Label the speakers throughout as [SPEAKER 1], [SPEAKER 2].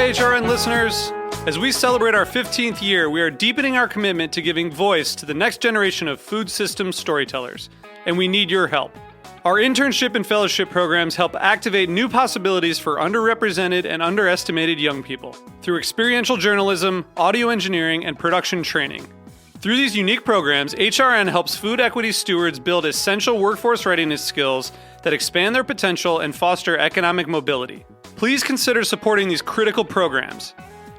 [SPEAKER 1] HRN listeners. As we celebrate our 15th year, we are deepening our commitment to giving voice to the next generation of food systems storytellers, and we need your help. Our internship and fellowship programs help activate new possibilities for underrepresented and underestimated young people through experiential journalism, audio engineering, and production training. Through these unique programs, HRN helps food equity stewards build essential workforce readiness skills that expand their potential and foster economic mobility. Please consider supporting these critical programs.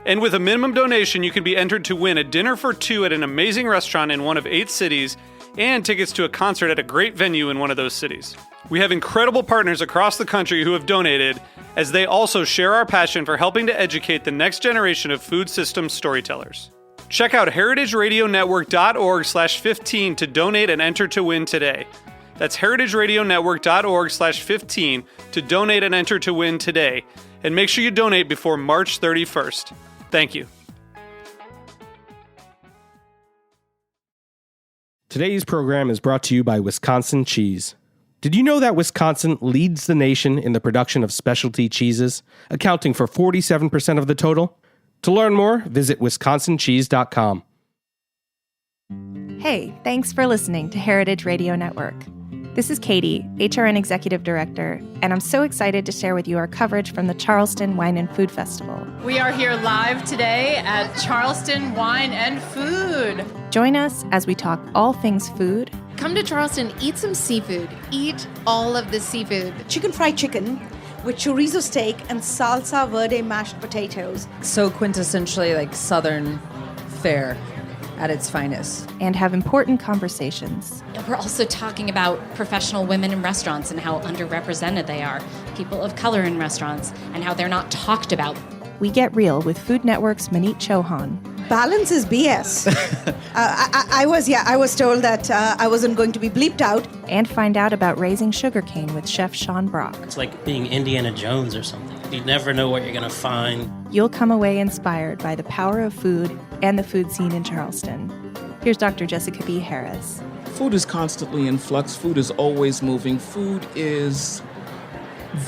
[SPEAKER 1] And with a minimum donation, you can be entered to win a dinner for two at an amazing restaurant in one of 8 cities and tickets to a concert at a great venue in one of those cities. We have incredible partners across the country who have donated, as they also share our passion for helping to educate the next generation of food systems storytellers. Check out heritageradionetwork.org/15 to donate and enter to win today. That's heritageradionetwork.org/15 to donate and enter to win today. And make sure you donate before March 31st. Thank you.
[SPEAKER 2] Today's program is brought to you by Wisconsin Cheese. Did you know that Wisconsin leads the nation in the production of specialty cheeses, accounting for 47% of the total? To learn more, visit wisconsincheese.com.
[SPEAKER 3] Hey, thanks for listening to Heritage Radio Network. This is Katie, HRN Executive Director, and I'm so excited to share with you our coverage from the Charleston Wine and Food Festival.
[SPEAKER 4] We are here live today at Charleston Wine and Food.
[SPEAKER 3] Join us as we talk all things food.
[SPEAKER 5] Come to Charleston, eat some seafood. Eat all of the seafood.
[SPEAKER 6] Chicken fried chicken with chorizo steak and salsa verde mashed potatoes.
[SPEAKER 7] So quintessentially like Southern fare at its finest.
[SPEAKER 3] And have important conversations.
[SPEAKER 8] We're also talking about professional women in restaurants and how underrepresented they are, people of color in restaurants, and how they're not talked about.
[SPEAKER 3] We get real with Food Network's Manit Chauhan.
[SPEAKER 6] Balance is BS. I was told that I wasn't going to be bleeped out.
[SPEAKER 3] And find out about raising sugarcane with Chef Sean Brock.
[SPEAKER 9] It's like being Indiana Jones or something. You never know what you're going to find.
[SPEAKER 3] You'll come away inspired by the power of food and the food scene in Charleston. Here's Dr. Jessica B. Harris.
[SPEAKER 10] Food is constantly in flux. Food is always moving. Food is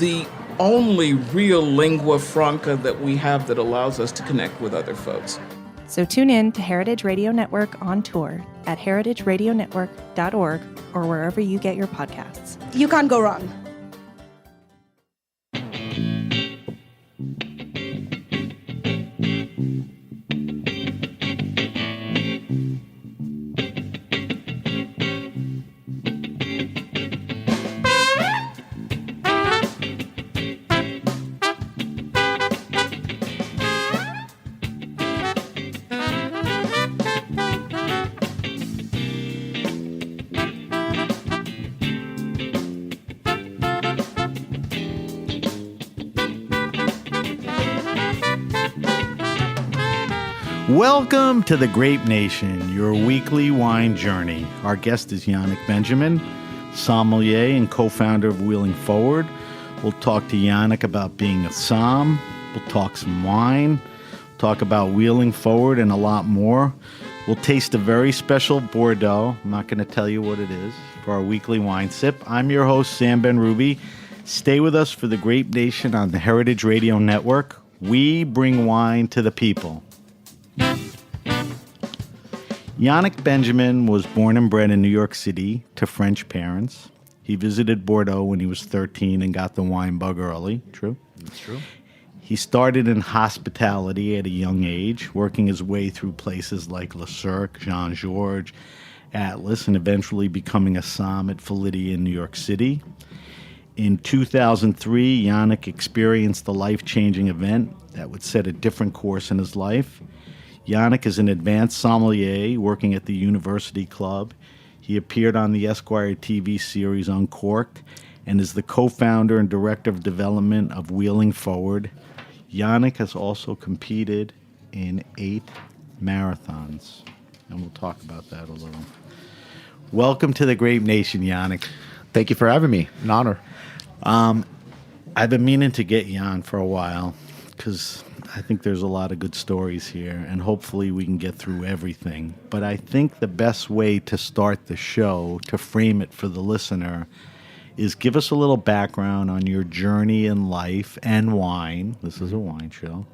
[SPEAKER 10] the only real lingua franca that we have that allows us to connect with other folks.
[SPEAKER 3] So tune in to Heritage Radio Network on tour at heritageradionetwork.org or wherever you get your podcasts.
[SPEAKER 6] You can't go wrong.
[SPEAKER 11] Welcome to the Grape Nation, your weekly wine journey. Our guest is Yannick Benjamin, sommelier and co-founder of Wheeling Forward. We'll talk to Yannick about being a somm. We'll talk some wine, talk about Wheeling Forward, and a lot more. We'll taste a very special Bordeaux. I'm not going to tell you what it is for our weekly wine sip. I'm your host, Sam Ben-Ruby. Stay with us for the Grape Nation on the Heritage Radio Network. We bring wine to the people. Yannick Benjamin was born and bred in New York City to French parents. He visited Bordeaux when he was 13 and got the wine bug early. True?
[SPEAKER 12] That's true.
[SPEAKER 11] He started in hospitality at a young age, working his way through places like Le Cirque, Jean-Georges, Atlas, and eventually becoming a somm at Felidia in New York City. In 2003, Yannick experienced a life-changing event that would set a different course in his life. Yannick is an advanced sommelier working at the University Club. He appeared on the Esquire TV series UNcorked and is the co-founder and director of development of Wheeling Forward. Yannick has also competed in 8 marathons, and we'll talk about that a little. Welcome to the Grape Nation, Yannick.
[SPEAKER 12] Thank you for having me. An honor.
[SPEAKER 11] I've been meaning to get you on for a while because I think there's a lot of good stories here, and hopefully we can get through everything. But I think the best way to start the show, to frame it for the listener, is give us a little background on your journey in life and wine. This is a wine show.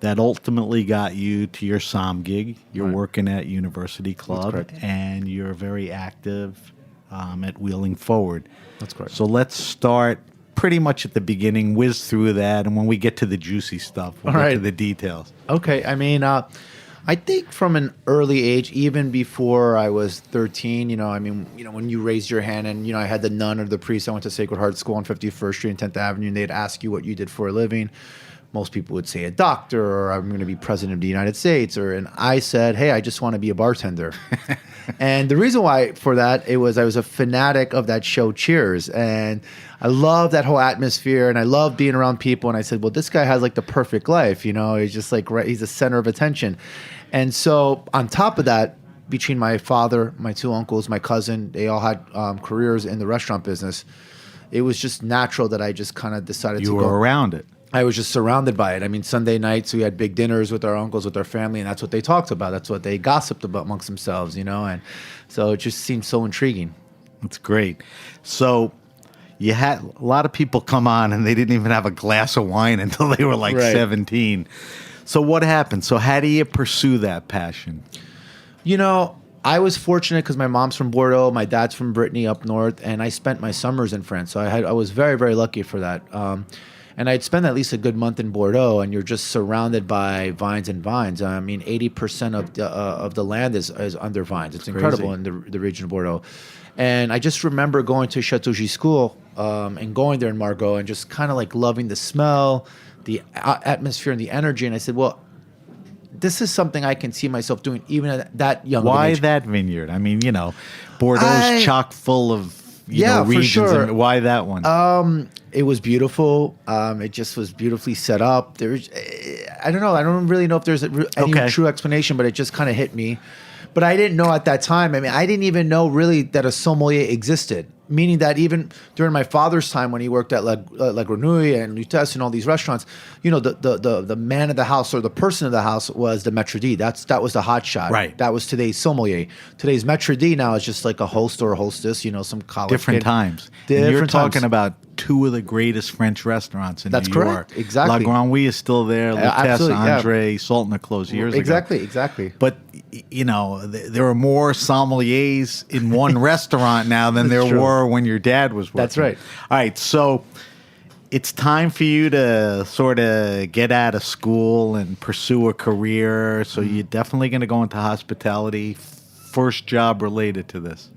[SPEAKER 11] that ultimately got you to your Somm gig. You're working at University Club, and you're very active at Wheeling Forward.
[SPEAKER 12] That's correct.
[SPEAKER 11] So let's start pretty much at the beginning, whiz through that, and when we get to the juicy stuff, we'll get to the details.
[SPEAKER 12] Okay. I mean, I think from an early age, even before I was 13, when you raised your hand and, I had the nun or the priest, I went to Sacred Heart School on 51st Street and 10th Avenue, and they'd ask you what you did for a living. Most people would say a doctor, or I'm going to be president of the United States, and I said, hey, I just want to be a bartender. And the reason why for that, I was a fanatic of that show Cheers, and I love that whole atmosphere, and I love being around people. And I said, well, this guy has like the perfect life, he's just like, he's the center of attention. And so on top of that, between my father, my two uncles, my cousin, they all had careers in the restaurant business. It was just natural that I just kind of decided to go.
[SPEAKER 11] You were around it.
[SPEAKER 12] I was just surrounded by it. I mean, Sunday nights we had big dinners with our uncles, with our family, and that's what they talked about. That's what they gossiped about amongst themselves, and so it just seemed so intriguing.
[SPEAKER 11] That's great. So you had a lot of people come on and they didn't even have a glass of wine until they were like 17. So what happened? So how do you pursue that passion?
[SPEAKER 12] I was fortunate because my mom's from Bordeaux, my dad's from Brittany up north, and I spent my summers in France. So I was very, very lucky for that. And I'd spend at least a good month in Bordeaux, and you're just surrounded by vines and vines. I mean, 80% of the land is under vines. It's incredible in the region of Bordeaux. And I just remember going to Chateau Giscourt and going there in Margaux and just kind of like loving the smell, the atmosphere, and the energy. And I said, well, this is something I can see myself doing even at that young age.
[SPEAKER 11] Why that vineyard? I mean, Bordeaux's chock full of regions.
[SPEAKER 12] For sure.
[SPEAKER 11] And why that one?
[SPEAKER 12] It was beautiful. It just was beautifully set up. I don't know. I don't really know if there's any true explanation, but it just kind of hit me. But I didn't know at that time. I mean, I didn't even know really that a sommelier existed. Meaning that even during my father's time when he worked at La Grenouille and Lutèce and all these restaurants, the man of the house or the person of the house was the maître d'. That was the hot shot.
[SPEAKER 11] Right.
[SPEAKER 12] That was today's sommelier. Today's maître d' now is just like a host or a hostess, some college
[SPEAKER 11] Different
[SPEAKER 12] kid.
[SPEAKER 11] times.
[SPEAKER 12] Different
[SPEAKER 11] and you're
[SPEAKER 12] times.
[SPEAKER 11] talking about two of the greatest French restaurants in
[SPEAKER 12] That's
[SPEAKER 11] New
[SPEAKER 12] correct.
[SPEAKER 11] York.
[SPEAKER 12] Exactly.
[SPEAKER 11] La Grenouille is still there. Lutèce,
[SPEAKER 12] yeah.
[SPEAKER 11] Andre, Sultana closed years ago.
[SPEAKER 12] Exactly.
[SPEAKER 11] But, there are more sommeliers in one restaurant now than there were when your dad was working.
[SPEAKER 12] That's right.
[SPEAKER 11] All right, so it's time for you to sort of get out of school and pursue a career. So you're definitely going to go into hospitality. First job related to this?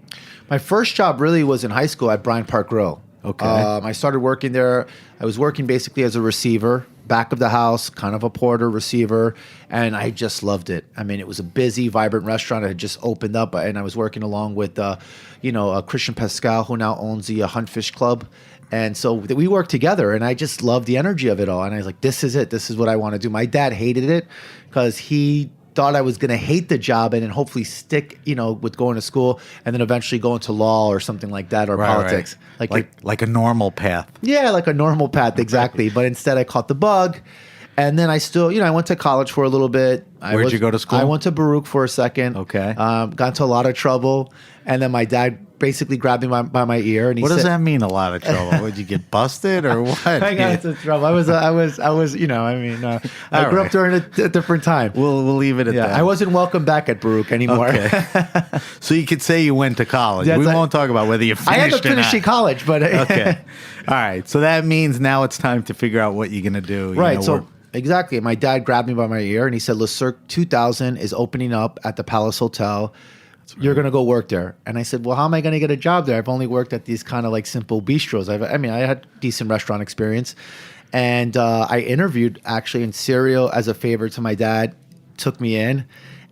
[SPEAKER 12] My first job really was in high school at Bryant Park Grill.
[SPEAKER 11] Okay.
[SPEAKER 12] I started working there. I was working basically as a receiver, back of the house, kind of a porter, receiver, and I just loved it. I mean, it was a busy, vibrant restaurant. It had just opened up, and I was working along with, Christian Pascal, who now owns the Hunt Fish Club. And so we worked together, and I just loved the energy of it all. And I was like, this is it. This is what I want to do. My dad hated it because he thought I was going to hate the job and then hopefully stick, with going to school and then eventually go into law or something like that or politics.
[SPEAKER 11] Right. Like a normal path.
[SPEAKER 12] Yeah, like a normal path, exactly. But instead I caught the bug. And then I still, I went to college for a little bit.
[SPEAKER 11] Where'd you go to school?
[SPEAKER 12] I went to Baruch for a second.
[SPEAKER 11] Okay.
[SPEAKER 12] Got into a lot of trouble. And then my dad basically grabbed me by my ear and he
[SPEAKER 11] What
[SPEAKER 12] said,
[SPEAKER 11] does that mean, a lot of trouble? Would you get busted or what?
[SPEAKER 12] I got into trouble. I was, I grew up during a different time.
[SPEAKER 11] We'll leave it at that.
[SPEAKER 12] I wasn't welcome back at Baruch anymore.
[SPEAKER 11] Okay. So you could say you went to college. We won't talk about whether you finished
[SPEAKER 12] I ended up finishing college, but
[SPEAKER 11] okay. All right. So that means now it's time to figure out what you're going to do.
[SPEAKER 12] Right. Exactly. My dad grabbed me by my ear and he said, Le Cirque 2000 is opening up at the Palace Hotel. Right. You're going to go work there. And I said, well, how am I going to get a job there? I've only worked at these kind of like simple bistros. I had decent restaurant experience. And I interviewed actually in Serial as a favor to my dad, took me in.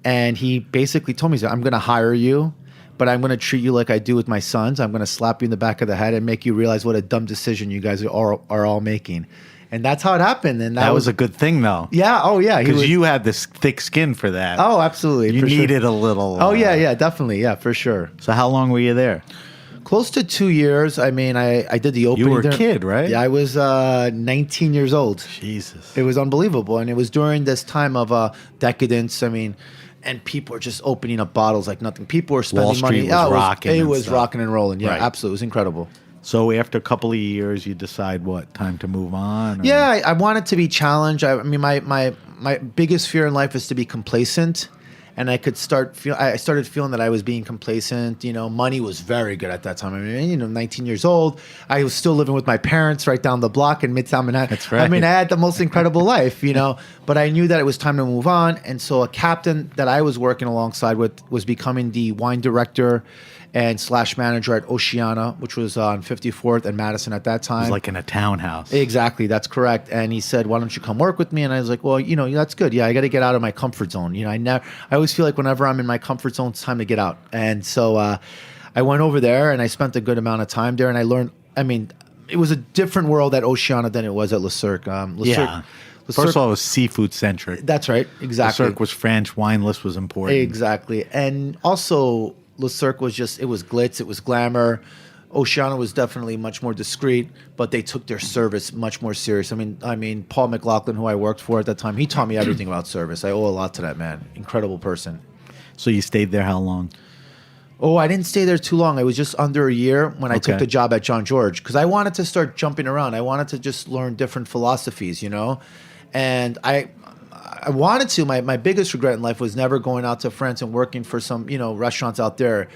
[SPEAKER 12] And he basically told me, I'm going to hire you, but I'm going to treat you like I do with my sons. I'm going to slap you in the back of the head and make you realize what a dumb decision you guys are all making. And that's how it happened. And
[SPEAKER 11] that was a good thing, though.
[SPEAKER 12] Yeah. Oh, yeah.
[SPEAKER 11] Because you had this thick skin for that.
[SPEAKER 12] Oh, absolutely.
[SPEAKER 11] You needed a little.
[SPEAKER 12] Oh, yeah. Definitely. Yeah, for sure.
[SPEAKER 11] So how long were you there?
[SPEAKER 12] Close to 2 years. I mean, I did the opening.
[SPEAKER 11] You were a kid, right?
[SPEAKER 12] Yeah, I was 19 years old.
[SPEAKER 11] Jesus.
[SPEAKER 12] It was unbelievable. And it was during this time of decadence. I mean, and people were just opening up bottles like nothing. People were spending
[SPEAKER 11] Wall Street
[SPEAKER 12] money.
[SPEAKER 11] Was rocking.
[SPEAKER 12] It was rocking and rolling. Yeah,
[SPEAKER 11] right.
[SPEAKER 12] Absolutely. It was incredible.
[SPEAKER 11] So after a couple of years, you decide what, time to move on? Or?
[SPEAKER 12] Yeah, I wanted to be challenged. I mean, my my biggest fear in life is to be complacent. And I started feeling that I was being complacent. Money was very good at that time. I mean, 19 years old. I was still living with my parents right down the block in Midtown Manhattan.
[SPEAKER 11] That's right.
[SPEAKER 12] I mean, I had the most incredible life, But I knew that it was time to move on. And so a captain that I was working alongside with was becoming the wine director and / manager at Oceana, which was on 54th and Madison at that time.
[SPEAKER 11] It was like in a townhouse.
[SPEAKER 12] Exactly, that's correct. And he said, "Why don't you come work with me?" And I was like, "Well, that's good. Yeah, I got to get out of my comfort zone. I always feel like whenever I'm in my comfort zone, it's time to get out." And so I went over there and I spent a good amount of time there, and I learned. I mean, it was a different world at Oceana than it was at Le Cirque.
[SPEAKER 11] First of all, it was seafood centric.
[SPEAKER 12] That's right, exactly.
[SPEAKER 11] Le Cirque was French. Wine list was important.
[SPEAKER 12] Exactly, and also. Le Cirque was it was glitz, it was glamour. Oceana was definitely much more discreet, but they took their service much more serious. I mean, Paul McLaughlin, who I worked for at that time, he taught me everything about service. I owe a lot to that man. Incredible person.
[SPEAKER 11] So you stayed there how long?
[SPEAKER 12] Oh, I didn't stay there too long. I was just under a year when I took the job at John George because I wanted to start jumping around. I wanted to just learn different philosophies, and I wanted to. My biggest regret in life was never going out to France and working for some, restaurants out there.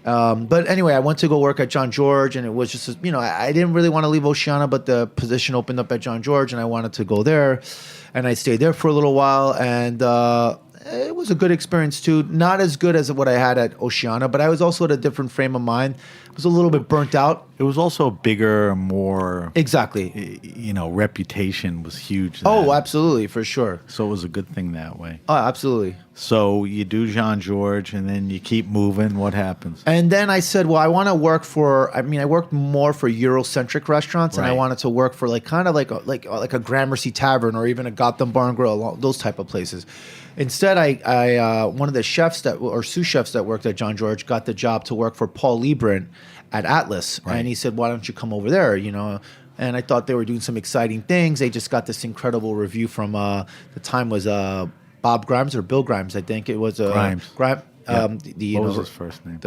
[SPEAKER 12] But anyway, I went to go work at John George, and it was just, I didn't really want to leave Oceana, but the position opened up at John George, and I wanted to go there. And I stayed there for a little while, and it was a good experience too. Not as good as what I had at Oceana, but I was also at a different frame of mind. I was a little bit burnt out.
[SPEAKER 11] It was also bigger, more...
[SPEAKER 12] Exactly.
[SPEAKER 11] Reputation was huge.
[SPEAKER 12] Oh, absolutely, for sure.
[SPEAKER 11] So it was a good thing that way.
[SPEAKER 12] Oh, absolutely.
[SPEAKER 11] So you do Jean George, and then you keep moving. What happens?
[SPEAKER 12] And then I said, well, I want to work for... I worked more for Eurocentric restaurants, and I wanted to work for like a Gramercy Tavern or even a Gotham Bar and Grill, those type of places. Instead, I one of the chefs sous chefs that worked at John George got the job to work for Paul Liebrandt at Atlas, and he said, "Why don't you come over there?" And I thought they were doing some exciting things. They just got this incredible review from the time was Bob Grimes or Bill Grimes, I think it was
[SPEAKER 11] Grimes.
[SPEAKER 12] What
[SPEAKER 11] was his first name?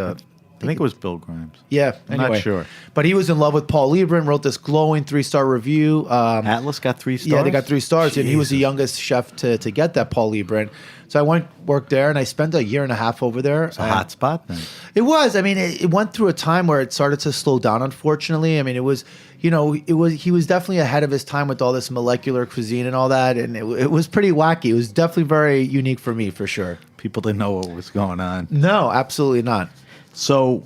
[SPEAKER 11] I think it was Bill Grimes.
[SPEAKER 12] Yeah,
[SPEAKER 11] I'm
[SPEAKER 12] anyway.
[SPEAKER 11] not sure.
[SPEAKER 12] But he was in love with Paul Liebrandt, wrote this glowing 3-star review.
[SPEAKER 11] Atlas got 3 stars?
[SPEAKER 12] Yeah, they got 3 stars,
[SPEAKER 11] Jesus.
[SPEAKER 12] and he was the youngest chef to get that, Paul Liebrandt. So I worked there, and I spent a year and a half over there.
[SPEAKER 11] It's a hot spot then.
[SPEAKER 12] It was. It went through a time where it started to slow down, unfortunately. It was, he was definitely ahead of his time with all this molecular cuisine and all that, and it was pretty wacky. It was definitely very unique for me, for sure.
[SPEAKER 11] People didn't know what was going on.
[SPEAKER 12] No, absolutely not.
[SPEAKER 11] So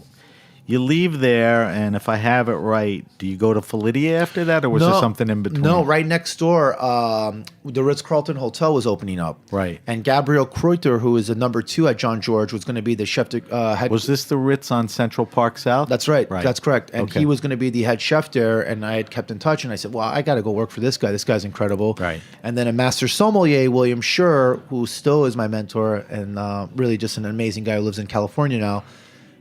[SPEAKER 11] you leave there, and if I have it right, do you go to Felidia after that, or was there something in between?
[SPEAKER 12] No, right next door, the Ritz-Carlton Hotel was opening up.
[SPEAKER 11] Right.
[SPEAKER 12] And Gabriel Kreuter, who is the number 2 at John George, was going to be the chef.
[SPEAKER 11] Was this the Ritz on Central Park South?
[SPEAKER 12] That's right. That's correct. And he was going to be the head chef there, and I had kept in touch, and I said, well, I got to go work for this guy. This guy's incredible.
[SPEAKER 11] Right.
[SPEAKER 12] And then a master sommelier, William Schur, who still is my mentor and really just an amazing guy who lives in California now,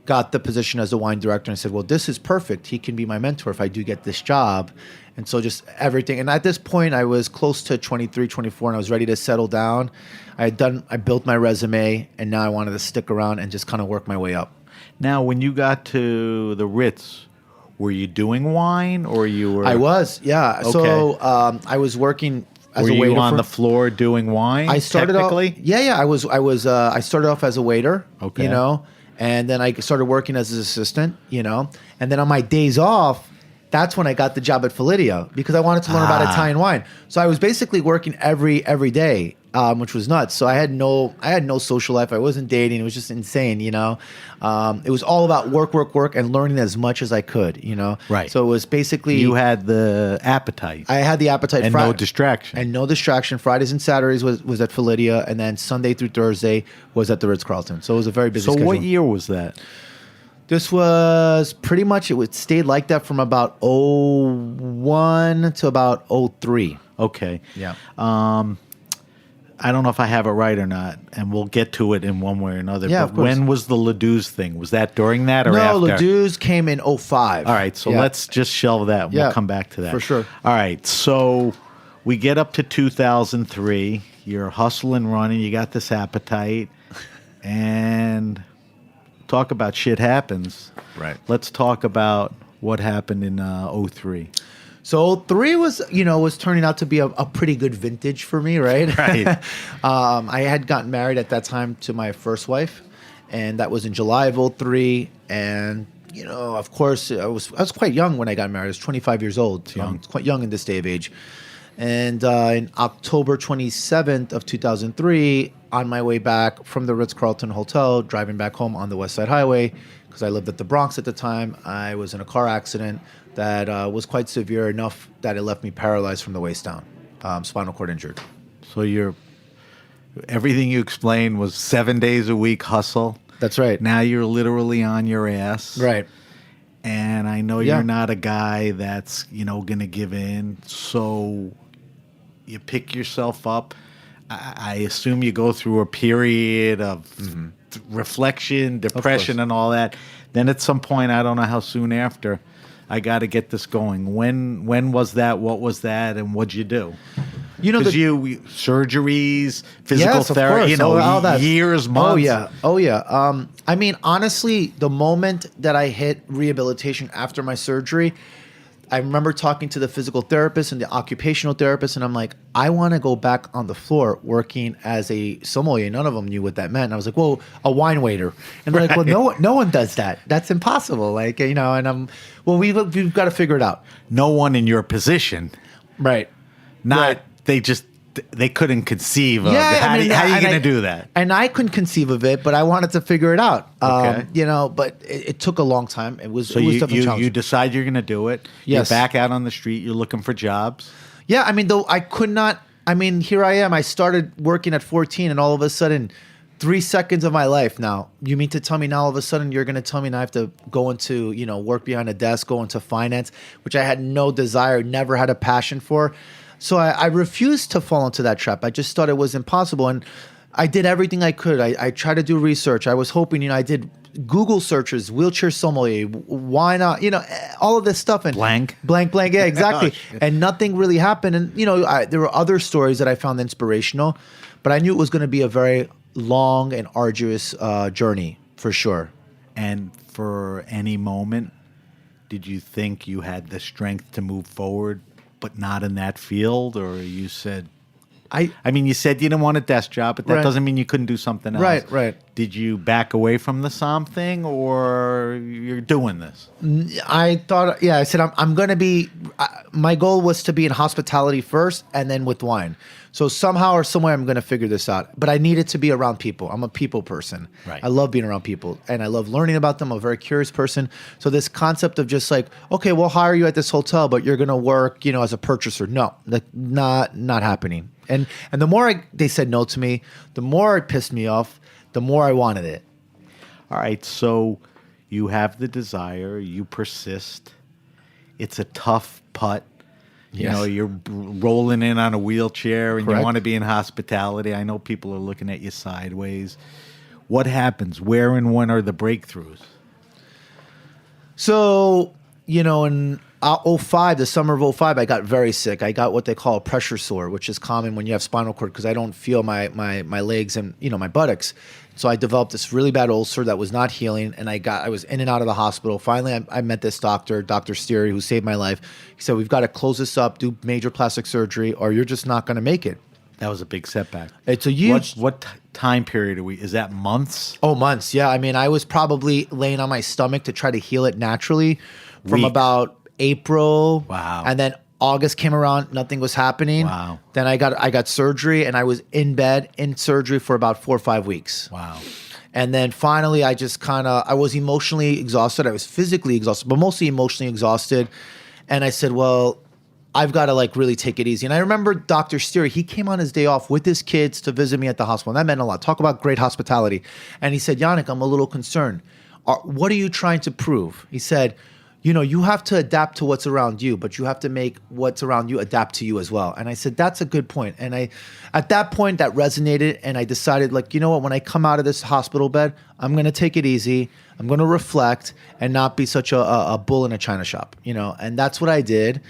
[SPEAKER 12] got the position as the wine director, and said, well, this is perfect. He can be my mentor if I do get this job. And so just everything. And at this point, I was close to 23, 24, and I was ready to settle down. I built my resume, and now I wanted to stick around and just kind of work my way up.
[SPEAKER 11] Now, when you got to the Ritz, were you doing wine, or you were?
[SPEAKER 12] I was, yeah. Okay. So I was working as a waiter.
[SPEAKER 11] Were you on the floor doing wine?
[SPEAKER 12] I started
[SPEAKER 11] technically?
[SPEAKER 12] off, yeah. I started off as a waiter.
[SPEAKER 11] Okay.
[SPEAKER 12] And then I started working as an assistant, and then on my days off, that's when I got the job at Felidia because I wanted to learn about Italian wine. So I was basically working every day, which was nuts. So I had no social life. I wasn't dating. It was just insane, It was all about work, and learning as much as I could,
[SPEAKER 11] Right.
[SPEAKER 12] So it was basically...
[SPEAKER 11] You had the appetite.
[SPEAKER 12] I had the appetite.
[SPEAKER 11] And no distraction.
[SPEAKER 12] And no distraction. Fridays and Saturdays was at Felidia, and then Sunday through Thursday was at the Ritz-Carlton. So it was a very busy schedule.
[SPEAKER 11] So what year was that?
[SPEAKER 12] This was pretty much, it stayed like that from about 01 to about 03.
[SPEAKER 11] Okay.
[SPEAKER 12] Yeah.
[SPEAKER 11] I don't know if I have it right or not, and we'll get to it in one way or another.
[SPEAKER 12] Yeah,
[SPEAKER 11] but
[SPEAKER 12] of course.
[SPEAKER 11] When was the Ledoux's thing? Was that during that or after?
[SPEAKER 12] No, Ledoux's came in 05.
[SPEAKER 11] All right, so let's just shelve that, and we'll come back to that.
[SPEAKER 12] For sure.
[SPEAKER 11] All right, so we get up to 2003. You're hustling, running. You got this appetite, and talk about shit happens.
[SPEAKER 12] Right.
[SPEAKER 11] Let's talk about what happened in 03.
[SPEAKER 12] So 03 was turning out to be a pretty good vintage for me, right?
[SPEAKER 11] Right.
[SPEAKER 12] I had gotten married at that time to my first wife, and that was in July of 03. And of course, I was quite young when I got married. I was 25 years old.
[SPEAKER 11] Young.
[SPEAKER 12] Quite young in this day of age. And in October 27th of 2003, on my way back from the Ritz-Carlton Hotel, driving back home on the West Side Highway, because I lived at the Bronx at the time, I was in a car accident that was quite severe enough that it left me paralyzed from the waist down, spinal cord injured.
[SPEAKER 11] So everything you explained was 7 days a week hustle.
[SPEAKER 12] That's right.
[SPEAKER 11] Now you're literally on your ass.
[SPEAKER 12] Right.
[SPEAKER 11] And I know you're not a guy that's, going to give in. So you pick yourself up. I assume you go through a period of reflection, depression, and all that. Then at some point, I don't know how soon after, I got to get this going. When was that? What was that? And what'd you do? Because surgeries, physical therapy,
[SPEAKER 12] all that.
[SPEAKER 11] Years, months.
[SPEAKER 12] Oh yeah. I mean, honestly, the moment that I hit rehabilitation after my surgery, I remember talking to the physical therapist and the occupational therapist, and I'm like, I want to go back on the floor working as a sommelier. None of them knew what that meant. And I was like, well, a wine waiter. And they're like, well, no one does that. That's impossible. Like, and I'm, well, we've got to figure it out.
[SPEAKER 11] No one in your position.
[SPEAKER 12] Right.
[SPEAKER 11] They couldn't conceive of how are you going to do that?
[SPEAKER 12] And I couldn't conceive of it, but I wanted to figure it out.
[SPEAKER 11] Okay.
[SPEAKER 12] But it took a long time. It was
[SPEAKER 11] definitely
[SPEAKER 12] challenging.
[SPEAKER 11] You decide you're going to do it.
[SPEAKER 12] Yes.
[SPEAKER 11] You're back out on the street. You're looking for jobs.
[SPEAKER 12] Yeah, I mean, though I could not. I mean, here I am. I started working at 14, and all of a sudden, 3 seconds of my life now. You mean to tell me now all of a sudden you're going to tell me now I have to go into, work behind a desk, go into finance, which I had no desire, never had a passion for. So I refused to fall into that trap. I just thought it was impossible. And I did everything I could. I tried to do research. I was hoping, I did Google searches, wheelchair sommelier, why not, all of this stuff. And
[SPEAKER 11] blank.
[SPEAKER 12] Yeah, exactly. And nothing really happened. And, there were other stories that I found inspirational, but I knew it was going to be a very long and arduous journey for sure.
[SPEAKER 11] And for any moment, did you think you had the strength to move forward, but not in that field? Or you said, you said you didn't want a desk job, but that doesn't mean you couldn't do something else.
[SPEAKER 12] Right.
[SPEAKER 11] Did you back away from the Somm thing, or you're doing this?
[SPEAKER 12] I thought, I said, I'm going to be, my goal was to be in hospitality first and then with wine. So somehow or somewhere I'm going to figure this out. But I needed to be around people. I'm a people person.
[SPEAKER 11] Right.
[SPEAKER 12] I love being around people and I love learning about them. I'm a very curious person. So this concept of just like, okay, we'll hire you at this hotel, but you're going to work, as a purchaser. No, not happening. And the more they said no to me, the more it pissed me off, the more I wanted it.
[SPEAKER 11] All right, so you have the desire, you persist. It's a tough putt.
[SPEAKER 12] Yes.
[SPEAKER 11] You're rolling in on a wheelchair and
[SPEAKER 12] Correct.
[SPEAKER 11] you want to be in hospitality. I know people are looking at you sideways. What happens? Where and when are the breakthroughs?
[SPEAKER 12] So, in 05, the summer of 05, I got very sick. I got what they call a pressure sore, which is common when you have spinal cord because I don't feel my legs and, my buttocks. So I developed this really bad ulcer that was not healing, and I was in and out of the hospital. Finally, I met this doctor, Dr. Steary, who saved my life. He said, we've got to close this up, do major plastic surgery, or you're just not going to make it.
[SPEAKER 11] That was a big setback.
[SPEAKER 12] It's a huge...
[SPEAKER 11] What time period are we? Is that months?
[SPEAKER 12] Oh, months, yeah. I was probably laying on my stomach to try to heal it naturally from
[SPEAKER 11] Weeks.
[SPEAKER 12] about April.
[SPEAKER 11] Wow.
[SPEAKER 12] And then August came around, nothing was happening.
[SPEAKER 11] Wow.
[SPEAKER 12] Then I got surgery, and I was in bed in surgery for about 4 or 5 weeks.
[SPEAKER 11] Wow.
[SPEAKER 12] And then finally, I just I was emotionally exhausted. I was physically exhausted, but mostly emotionally exhausted. And I said, well, I've got to really take it easy. And I remember Dr. Steary, he came on his day off with his kids to visit me at the hospital. And that meant a lot. Talk about great hospitality. And he said, Yannick, I'm a little concerned. What are you trying to prove? He said, you have to adapt to what's around you, but you have to make what's around you adapt to you as well. And I said, that's a good point. And at that point, that resonated. And I decided, what, when I come out of this hospital bed, I'm going to take it easy. I'm going to reflect and not be such a bull in a china shop, and that's what I did.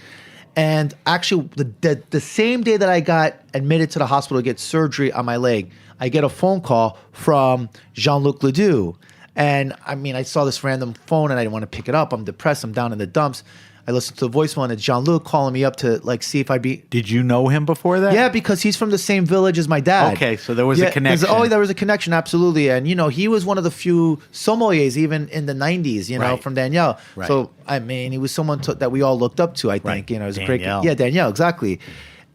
[SPEAKER 12] And actually, the same day that I got admitted to the hospital to get surgery on my leg, I get a phone call from Jean-Luc Ledoux. And I saw this random phone and I didn't want to pick it up. I'm depressed. I'm down in the dumps. I listened to the voicemail, and it's Jean-Luc calling me up to like see if I'd be.
[SPEAKER 11] Did you know him before that?
[SPEAKER 12] Yeah, because he's from the same village as my dad.
[SPEAKER 11] Okay, so there was a connection.
[SPEAKER 12] There was a connection, absolutely. And, he was one of the few sommeliers, even in the 90s, from Danielle.
[SPEAKER 11] Right.
[SPEAKER 12] So, I mean, he was someone that we all looked up to, I think. It was
[SPEAKER 11] Danielle.
[SPEAKER 12] a great. Yeah, Danielle, exactly.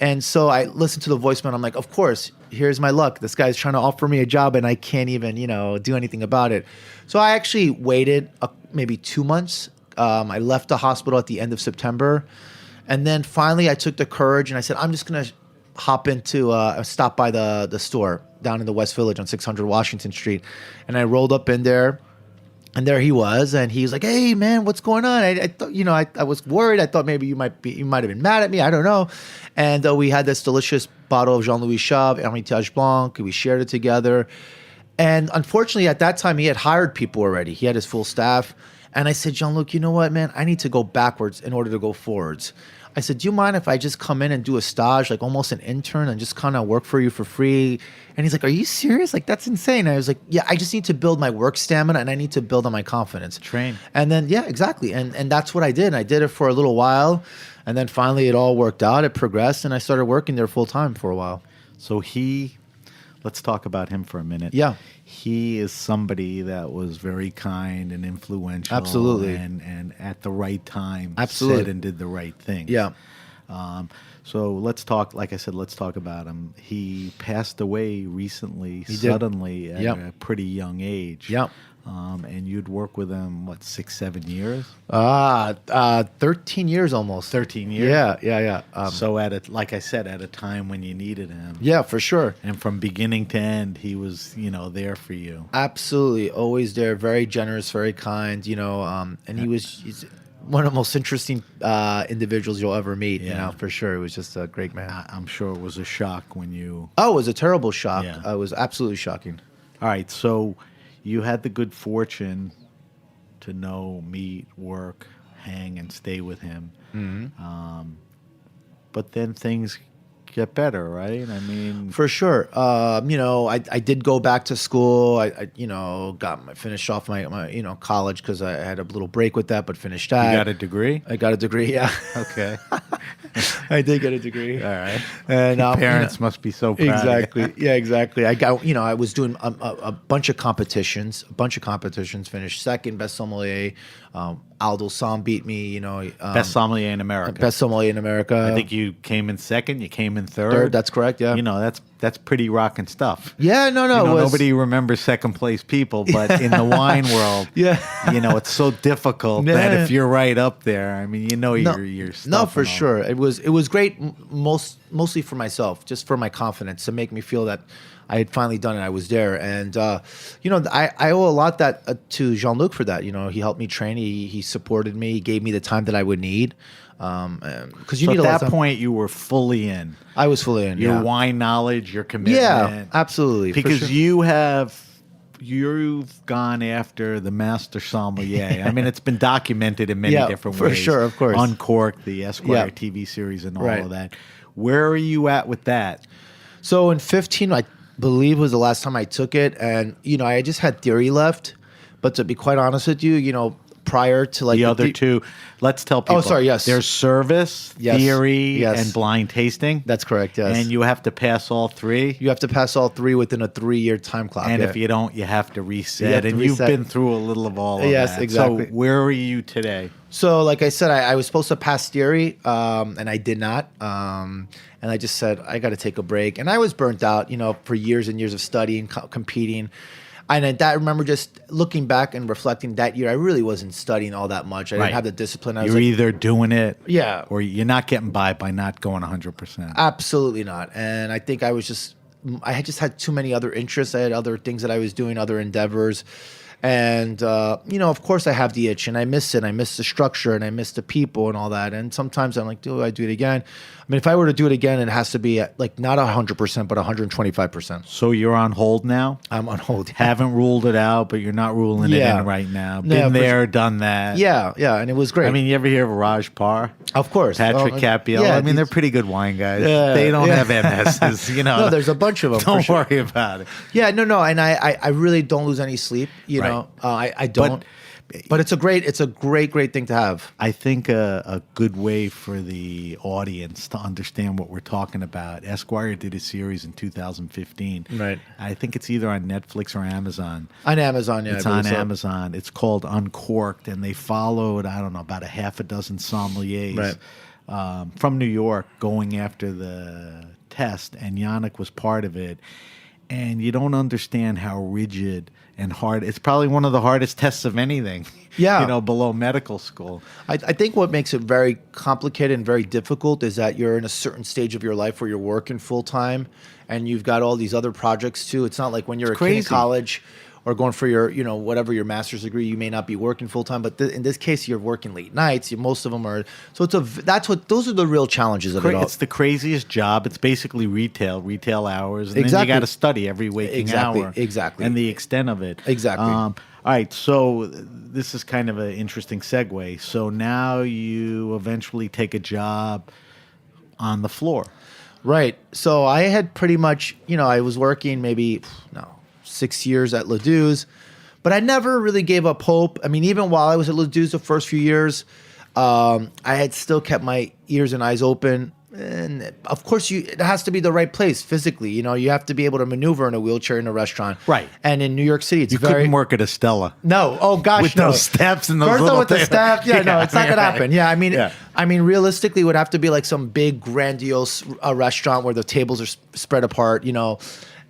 [SPEAKER 12] And so I listened to the voicemail. I'm like, of course, here's my luck. This guy's trying to offer me a job, and I can't even, do anything about it. So I actually waited maybe 2 months. I left the hospital at the end of September. And then finally I took the courage and I said, I'm just going to hop into stop by the store down in the West Village on 600 Washington Street. And I rolled up in there, and there he was. And he was like, hey, man, what's going on? I thought, I was worried. I thought maybe you might have been mad at me. I don't know. And we had this delicious bottle of Jean-Louis Chave, Hermitage Blanc. We shared it together. And unfortunately, at that time, he had hired people already. He had his full staff. And I said, Jean-Luc, you know what, man? I need to go backwards in order to go forwards. I said, do you mind if I just come in and do a stage, like almost an intern, and just kind of work for you for free? And he's like, are you serious? Like, that's insane. And I was like, yeah, I just need to build my work stamina, and I need to build on my confidence.
[SPEAKER 11] Train.
[SPEAKER 12] And then, yeah, exactly. And that's what I did. And I did it for a little while. And then finally it all worked out. It progressed, and I started working there full time for a while.
[SPEAKER 11] So let's talk about him for a minute.
[SPEAKER 12] Yeah.
[SPEAKER 11] He is somebody that was very kind and influential.
[SPEAKER 12] Absolutely.
[SPEAKER 11] And at the right time
[SPEAKER 12] Absolutely.
[SPEAKER 11] said and did the right thing.
[SPEAKER 12] Yeah.
[SPEAKER 11] So let's talk, like I said, let's talk about him. He passed away recently,
[SPEAKER 12] He did.
[SPEAKER 11] suddenly, at
[SPEAKER 12] Yep.
[SPEAKER 11] a pretty young age.
[SPEAKER 12] Yep.
[SPEAKER 11] And you'd work with him, 6-7 years?
[SPEAKER 12] 13 years almost.
[SPEAKER 11] 13 years?
[SPEAKER 12] Yeah.
[SPEAKER 11] So like I said, at a time when you needed him.
[SPEAKER 12] Yeah, for sure.
[SPEAKER 11] And from beginning to end, he was, there for you.
[SPEAKER 12] Absolutely. Always there. Very generous, very kind, and he's one of the most interesting individuals you'll ever meet, for sure. It was just a great man.
[SPEAKER 11] I'm sure it was a shock when you...
[SPEAKER 12] Oh, it was a terrible shock.
[SPEAKER 11] Yeah.
[SPEAKER 12] It was absolutely shocking.
[SPEAKER 11] All right, so you had the good fortune to know, meet, work, hang, and stay with him.
[SPEAKER 12] Mm-hmm.
[SPEAKER 11] But then things get better, right? I mean,
[SPEAKER 12] for sure. I did go back to school. I finished off my college because I had a little break with that, but finished that.
[SPEAKER 11] You got a degree?
[SPEAKER 12] I got a degree. Yeah.
[SPEAKER 11] Okay.
[SPEAKER 12] I did get a degree.
[SPEAKER 11] All right.
[SPEAKER 12] And
[SPEAKER 11] parents must be so proud.
[SPEAKER 12] Exactly. Of you. Yeah, exactly. I got, I was doing a bunch of competitions. Finished second, best sommelier. Aldo Somm beat me.
[SPEAKER 11] Best sommelier in America.
[SPEAKER 12] Best sommelier in America.
[SPEAKER 11] I think you came in second. You came in third.
[SPEAKER 12] That's correct. Yeah.
[SPEAKER 11] That's pretty rocking stuff.
[SPEAKER 12] Yeah. No.
[SPEAKER 11] Nobody remembers second place people, but in the wine world, it's so difficult that if you're right up there, I mean, your stuff.
[SPEAKER 12] No, for sure. It was great. Mostly for myself, just for my confidence, to make me feel that I had finally done it. I was there, and I owe a lot to Jean-Luc for that. He helped me train. He supported me. He gave me the time that I would need. Because
[SPEAKER 11] at that point you were fully in.
[SPEAKER 12] I was fully in.
[SPEAKER 11] Your wine knowledge, your commitment.
[SPEAKER 12] Yeah, absolutely.
[SPEAKER 11] Because you've gone after the master sommelier. I mean, it's been documented in many different ways.
[SPEAKER 12] For sure, of course.
[SPEAKER 11] UNcorked, the Esquire TV series, and all of that. Where are you at with that?
[SPEAKER 12] So in 15, I believe was the last time I took it, and I just had theory left. But to be quite honest with you, prior to the
[SPEAKER 11] other two, let's tell people.
[SPEAKER 12] Oh, sorry, yes.
[SPEAKER 11] There's service, theory, and blind tasting.
[SPEAKER 12] That's correct, yes.
[SPEAKER 11] And you have to pass all three?
[SPEAKER 12] You have to pass all three within a 3-year time clock.
[SPEAKER 11] And if you don't, you have to reset. You've been through a little of all of that.
[SPEAKER 12] Yes, exactly.
[SPEAKER 11] So where are you today?
[SPEAKER 12] So like I said, I was supposed to pass theory, and I did not. And I just said, I got to take a break. And I was burnt out, for years and years of studying, competing. And I remember just looking back and reflecting that year, I really wasn't studying all that much. I didn't have the discipline.
[SPEAKER 11] You're either doing it
[SPEAKER 12] or
[SPEAKER 11] you're not getting by not going 100%.
[SPEAKER 12] Absolutely not. And I think I had just had too many other interests. I had other things that I was doing, other endeavors. And, of course I have the itch and I miss it. I miss the structure and I miss the people and all that. And sometimes I'm like, do I do it again? I mean, if I were to do it again, it has to be at not 100%, but 125%.
[SPEAKER 11] So you're on hold now?
[SPEAKER 12] I'm on hold.
[SPEAKER 11] Haven't ruled it out, but you're not ruling it in right now. Been there, done that.
[SPEAKER 12] Yeah, and it was great.
[SPEAKER 11] I mean, you ever hear of Raj Parr?
[SPEAKER 12] Of course.
[SPEAKER 11] Patrick Capiel?
[SPEAKER 12] Yeah,
[SPEAKER 11] I mean, they're pretty good wine guys. They don't have MSs,
[SPEAKER 12] No, there's a bunch of them.
[SPEAKER 11] Don't worry about it.
[SPEAKER 12] Yeah, no. And I really don't lose any sleep, I don't. But it's a great thing to have.
[SPEAKER 11] I think a good way for the audience to understand what we're talking about. Esquire did a series in 2015.
[SPEAKER 12] Right.
[SPEAKER 11] I think it's either on Netflix or Amazon.
[SPEAKER 12] On Amazon, yeah.
[SPEAKER 11] It's on Amazon. It's called UNcorked, and they followed, I don't know, about a half a dozen sommeliers from New York going after the test, and Yannick was part of it. And you don't understand how rigid and hard. It's probably one of the hardest tests of anything.
[SPEAKER 12] Yeah.
[SPEAKER 11] Below medical school.
[SPEAKER 12] I think what makes it very complicated and very difficult is that you're in a certain stage of your life where you're working full time, and you've got all these other projects too. It's not like when you're a kid in college or going for your, whatever your master's degree, you may not be working full time. But in this case, you're working late nights. Most of them are. So those are the real challenges of it all.
[SPEAKER 11] It's the craziest job. It's basically retail hours. And then you got to study every waking hour.
[SPEAKER 12] Exactly.
[SPEAKER 11] And the extent of it.
[SPEAKER 12] Exactly.
[SPEAKER 11] All right. So this is kind of an interesting segue. So now you eventually take a job on the floor.
[SPEAKER 12] Right. So I had pretty much, I was working 6 years at Ledoux's, but I never really gave up hope. I mean, even while I was at Ledoux's the first few years, I had still kept my ears and eyes open. And of course, it has to be the right place physically. You have to be able to maneuver in a wheelchair in a rrestaurant.
[SPEAKER 11] Right.
[SPEAKER 12] And in New York City,
[SPEAKER 11] you couldn't work at Estella.
[SPEAKER 12] No. Oh gosh,
[SPEAKER 11] with
[SPEAKER 12] no.
[SPEAKER 11] those steps and those
[SPEAKER 12] First
[SPEAKER 11] little
[SPEAKER 12] with the steps. Yeah, no, it's not gonna happen. Yeah, I mean, realistically, it would have to be like some big, grandiose restaurant where the tables are spread apart.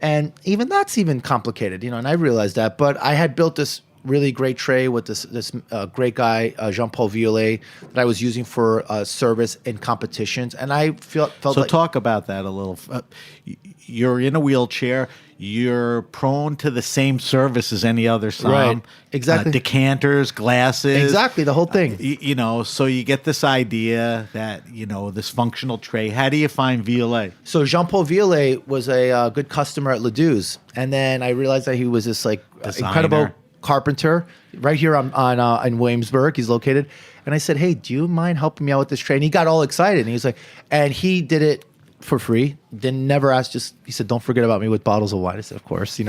[SPEAKER 12] And even that's even complicated, and I realized that. But I had built this really great tray with this great guy, Jean-Paul Violet, that I was using for service in competitions. And I felt
[SPEAKER 11] so
[SPEAKER 12] like...
[SPEAKER 11] talk about that a little. You're in a wheelchair. You're prone to the same service as any other somm.
[SPEAKER 12] Right, exactly.
[SPEAKER 11] Decanters, glasses.
[SPEAKER 12] Exactly, the whole thing.
[SPEAKER 11] So you get this idea that, this functional tray. How do you find Violet?
[SPEAKER 12] So Jean-Paul Violet was a good customer at Ledoux's. And then I realized that he was this incredible carpenter right here in Williamsburg. He's located. And I said, hey, do you mind helping me out with this tray? And he got all excited. And he was like, and he did it for free. Never asked, he said, don't forget about me with bottles of wine. I said, of course,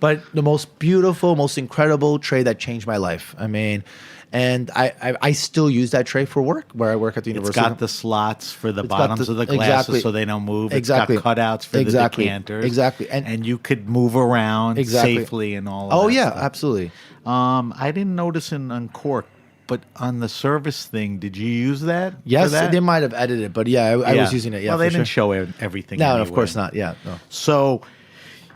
[SPEAKER 12] but the most beautiful, most incredible tray that changed my life. I mean, and I still use that tray for work where I work at the university.
[SPEAKER 11] It's got the slots for the bottoms of the glasses so they don't move. It's got cutouts for the decanters.
[SPEAKER 12] Exactly.
[SPEAKER 11] And you could move around safely and all of that.
[SPEAKER 12] Oh, yeah,
[SPEAKER 11] stuff.
[SPEAKER 12] Absolutely.
[SPEAKER 11] I didn't notice in UNcorked, but on the service thing, did you use that?
[SPEAKER 12] Yes, they might have edited, but I was using it. Yeah,
[SPEAKER 11] well, they didn't show everything.
[SPEAKER 12] No,
[SPEAKER 11] anyway.
[SPEAKER 12] Of course not. Yeah. No.
[SPEAKER 11] So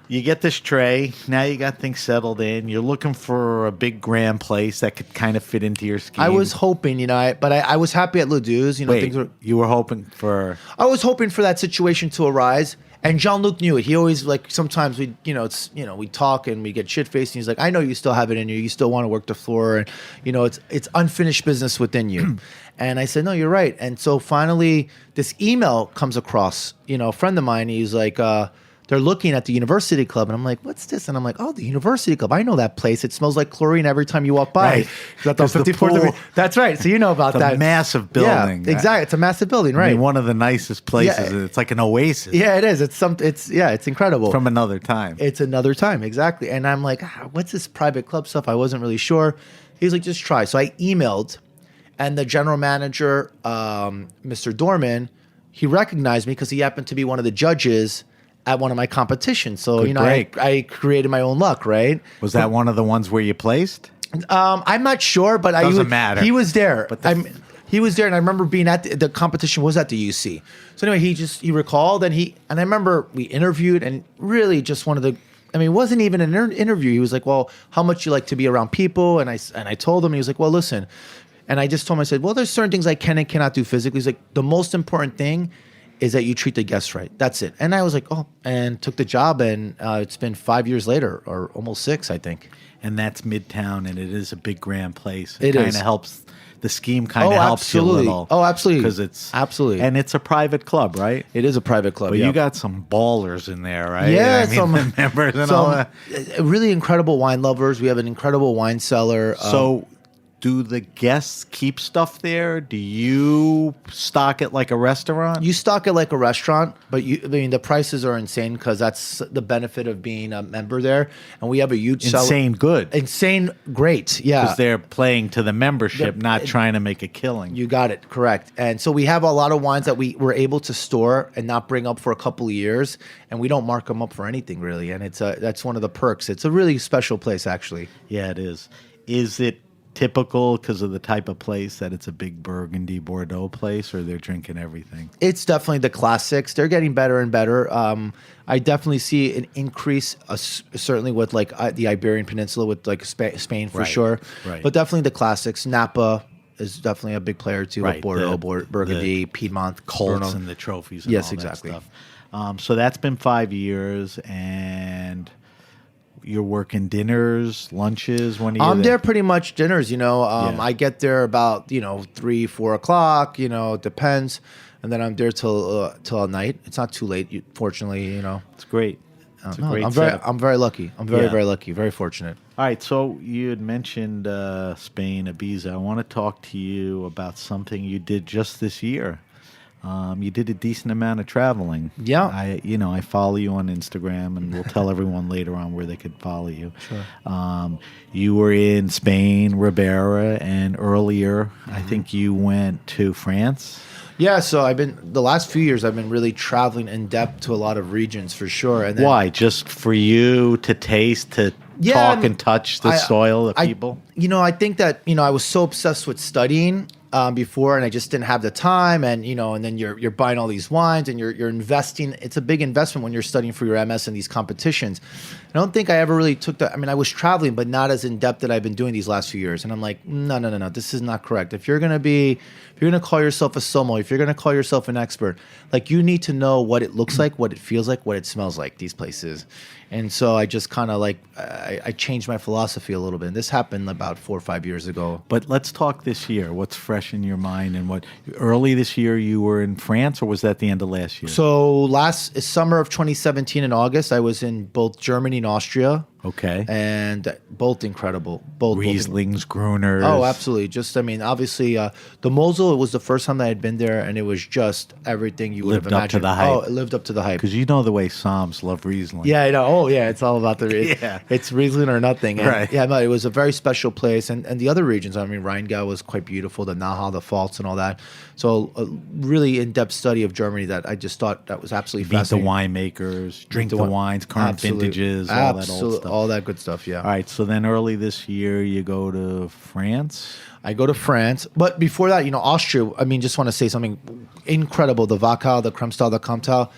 [SPEAKER 11] you get this tray. Now you got things settled in. You're looking for a big grand place that could kind of fit into your scheme.
[SPEAKER 12] I was hoping, but I was happy at Ledoux's.
[SPEAKER 11] Wait, you were hoping for?
[SPEAKER 12] I was hoping for that situation to arise. And Jean-Luc knew it. He always sometimes we talk and we get shit faced. And he's like, I know you still have it in you. You still want to work the floor, and it's unfinished business within you. And I said, no, you're right. And so finally, this email comes across. A friend of mine. He's like, they're looking at the University Club, and I'm like, what's this? And I'm like, oh, the University Club. I know that place. It smells like chlorine every time you walk by.
[SPEAKER 11] Right.
[SPEAKER 12] That's right. So you know about that.
[SPEAKER 11] It's a massive building.
[SPEAKER 12] Yeah, exactly. It's a massive building, right?
[SPEAKER 11] I mean, one of the nicest places. Yeah. It's like an oasis.
[SPEAKER 12] Yeah, it is. It's incredible.
[SPEAKER 11] From another time.
[SPEAKER 12] It's another time, exactly. And I'm like, what's this private club stuff? I wasn't really sure. He's like, just try. So I emailed, and the general manager, Mr. Dorman, he recognized me because he happened to be one of the judges at one of my competitions. So, I created my own luck, right?
[SPEAKER 11] Was that one of the ones where you placed?
[SPEAKER 12] I'm not sure, but
[SPEAKER 11] doesn't matter.
[SPEAKER 12] He was there. He was there, and I remember being at the competition was at the UC. So anyway, he recalled, and I remember we interviewed, and really just one of the, it wasn't even an interview. He was like, well, how much you like to be around people? And I told him, and he was like, well, listen. And I just told him, I said, well, there's certain things I can and cannot do physically. He's like, the most important thing is that you treat the guests right. That's it. And I was like, oh, and took the job, and it's been 5 years later, or almost 6, I think.
[SPEAKER 11] And that's Midtown, and it is a big grand place.
[SPEAKER 12] It
[SPEAKER 11] kind of helps. The scheme kind of helps you a little.
[SPEAKER 12] Oh, absolutely.
[SPEAKER 11] Because it's
[SPEAKER 12] absolutely,
[SPEAKER 11] and it's a private club, right?
[SPEAKER 12] It is a private club.
[SPEAKER 11] But you got some ballers in there, right?
[SPEAKER 12] Yeah,
[SPEAKER 11] some members and all that.
[SPEAKER 12] Really incredible wine lovers. We have an incredible wine cellar.
[SPEAKER 11] So do the guests keep stuff there? Do you stock it like a restaurant?
[SPEAKER 12] You stock it like a restaurant, but the prices are insane because that's the benefit of being a member there. And we have a huge
[SPEAKER 11] insane good.
[SPEAKER 12] Insane great, yeah.
[SPEAKER 11] Because they're playing to the membership, not trying to make a killing.
[SPEAKER 12] You got it, correct. And so we have a lot of wines that we were able to store and not bring up for a couple of years, and we don't mark them up for anything really. And that's one of the perks. It's a really special place, actually.
[SPEAKER 11] Yeah, it is. Is it typical because of the type of place that it's a big Burgundy Bordeaux place, or they're drinking everything?
[SPEAKER 12] It's definitely the classics. They're getting better and better. I definitely see an increase, certainly with like the Iberian Peninsula, with like Spain for sure.
[SPEAKER 11] Right.
[SPEAKER 12] But definitely the classics. Napa is definitely a big player too. With Bordeaux, Burgundy, Piedmont,
[SPEAKER 11] Colts,
[SPEAKER 12] Brno.
[SPEAKER 11] and the trophies. And
[SPEAKER 12] Yes,
[SPEAKER 11] all
[SPEAKER 12] exactly.
[SPEAKER 11] That stuff. So that's been 5 years, and you're working dinners, lunches. When are you
[SPEAKER 12] I'm there pretty much dinners. I get there about 3, 4 o'clock. It depends, and then I'm there till night. It's not too late, fortunately.
[SPEAKER 11] It's great. It's a great
[SPEAKER 12] I'm
[SPEAKER 11] setup.
[SPEAKER 12] I'm very lucky. I'm very lucky. Very fortunate.
[SPEAKER 11] All right, so you had mentioned Spain, Ibiza. I want to talk to you about something you did just this year. You did a decent amount of traveling.
[SPEAKER 12] Yeah.
[SPEAKER 11] I follow you on Instagram, and we'll tell everyone later on where they could follow you.
[SPEAKER 12] Sure.
[SPEAKER 11] You were in Spain, Ribera, and earlier, I think you went to France.
[SPEAKER 12] Yeah, so the last few years I've been really traveling in depth to a lot of regions for sure. And then,
[SPEAKER 11] why? Just for you to taste, to talk and touch the soil, the people?
[SPEAKER 12] I think that, I was so obsessed with studying before, and I just didn't have the time, and and then you're buying all these wines, and you're investing. It's a big investment when you're studying for your MS in these competitions. I don't think I ever really took that. I mean, I was traveling, but not as in depth that I've been doing these last few years. And I'm like, no, this is not correct. If you're gonna call yourself a sommelier, if you're gonna call yourself an expert, like, you need to know what it looks like, what it feels like, what it smells like, these places. And so I just kind of I changed my philosophy a little bit. And this happened about 4 or 5 years ago.
[SPEAKER 11] But let's talk this year. What's fresh in your mind? And what early this year you were in France, or was that the end of last year?
[SPEAKER 12] So summer of 2017 in August, I was in both Germany and Austria.
[SPEAKER 11] Okay.
[SPEAKER 12] And both incredible. Both
[SPEAKER 11] Rieslings, Gruners.
[SPEAKER 12] Oh, absolutely. Just, obviously, the Mosel, it was the first time that I had been there, and it was just everything you would have imagined.
[SPEAKER 11] Lived up to the hype.
[SPEAKER 12] Oh, it lived up to the hype.
[SPEAKER 11] Because the way Somms love Riesling.
[SPEAKER 12] Yeah, I know. Oh, yeah, it's all about
[SPEAKER 11] yeah.
[SPEAKER 12] It's Riesling or nothing. And
[SPEAKER 11] right.
[SPEAKER 12] Yeah, no, it was a very special place. And the other regions, Rheingau was quite beautiful, the Naha, the Pfalz, and all that. So a really in-depth study of Germany that I just thought that was absolutely fascinating.
[SPEAKER 11] Meet the winemakers, drink the wines, current vintages, all that old stuff.
[SPEAKER 12] All that good stuff, yeah.
[SPEAKER 11] All right, so then early this year, you go to France?
[SPEAKER 12] I go to France. But before that, Austria, just want to say something incredible. The Wachau, the Kremstal, the Comtal,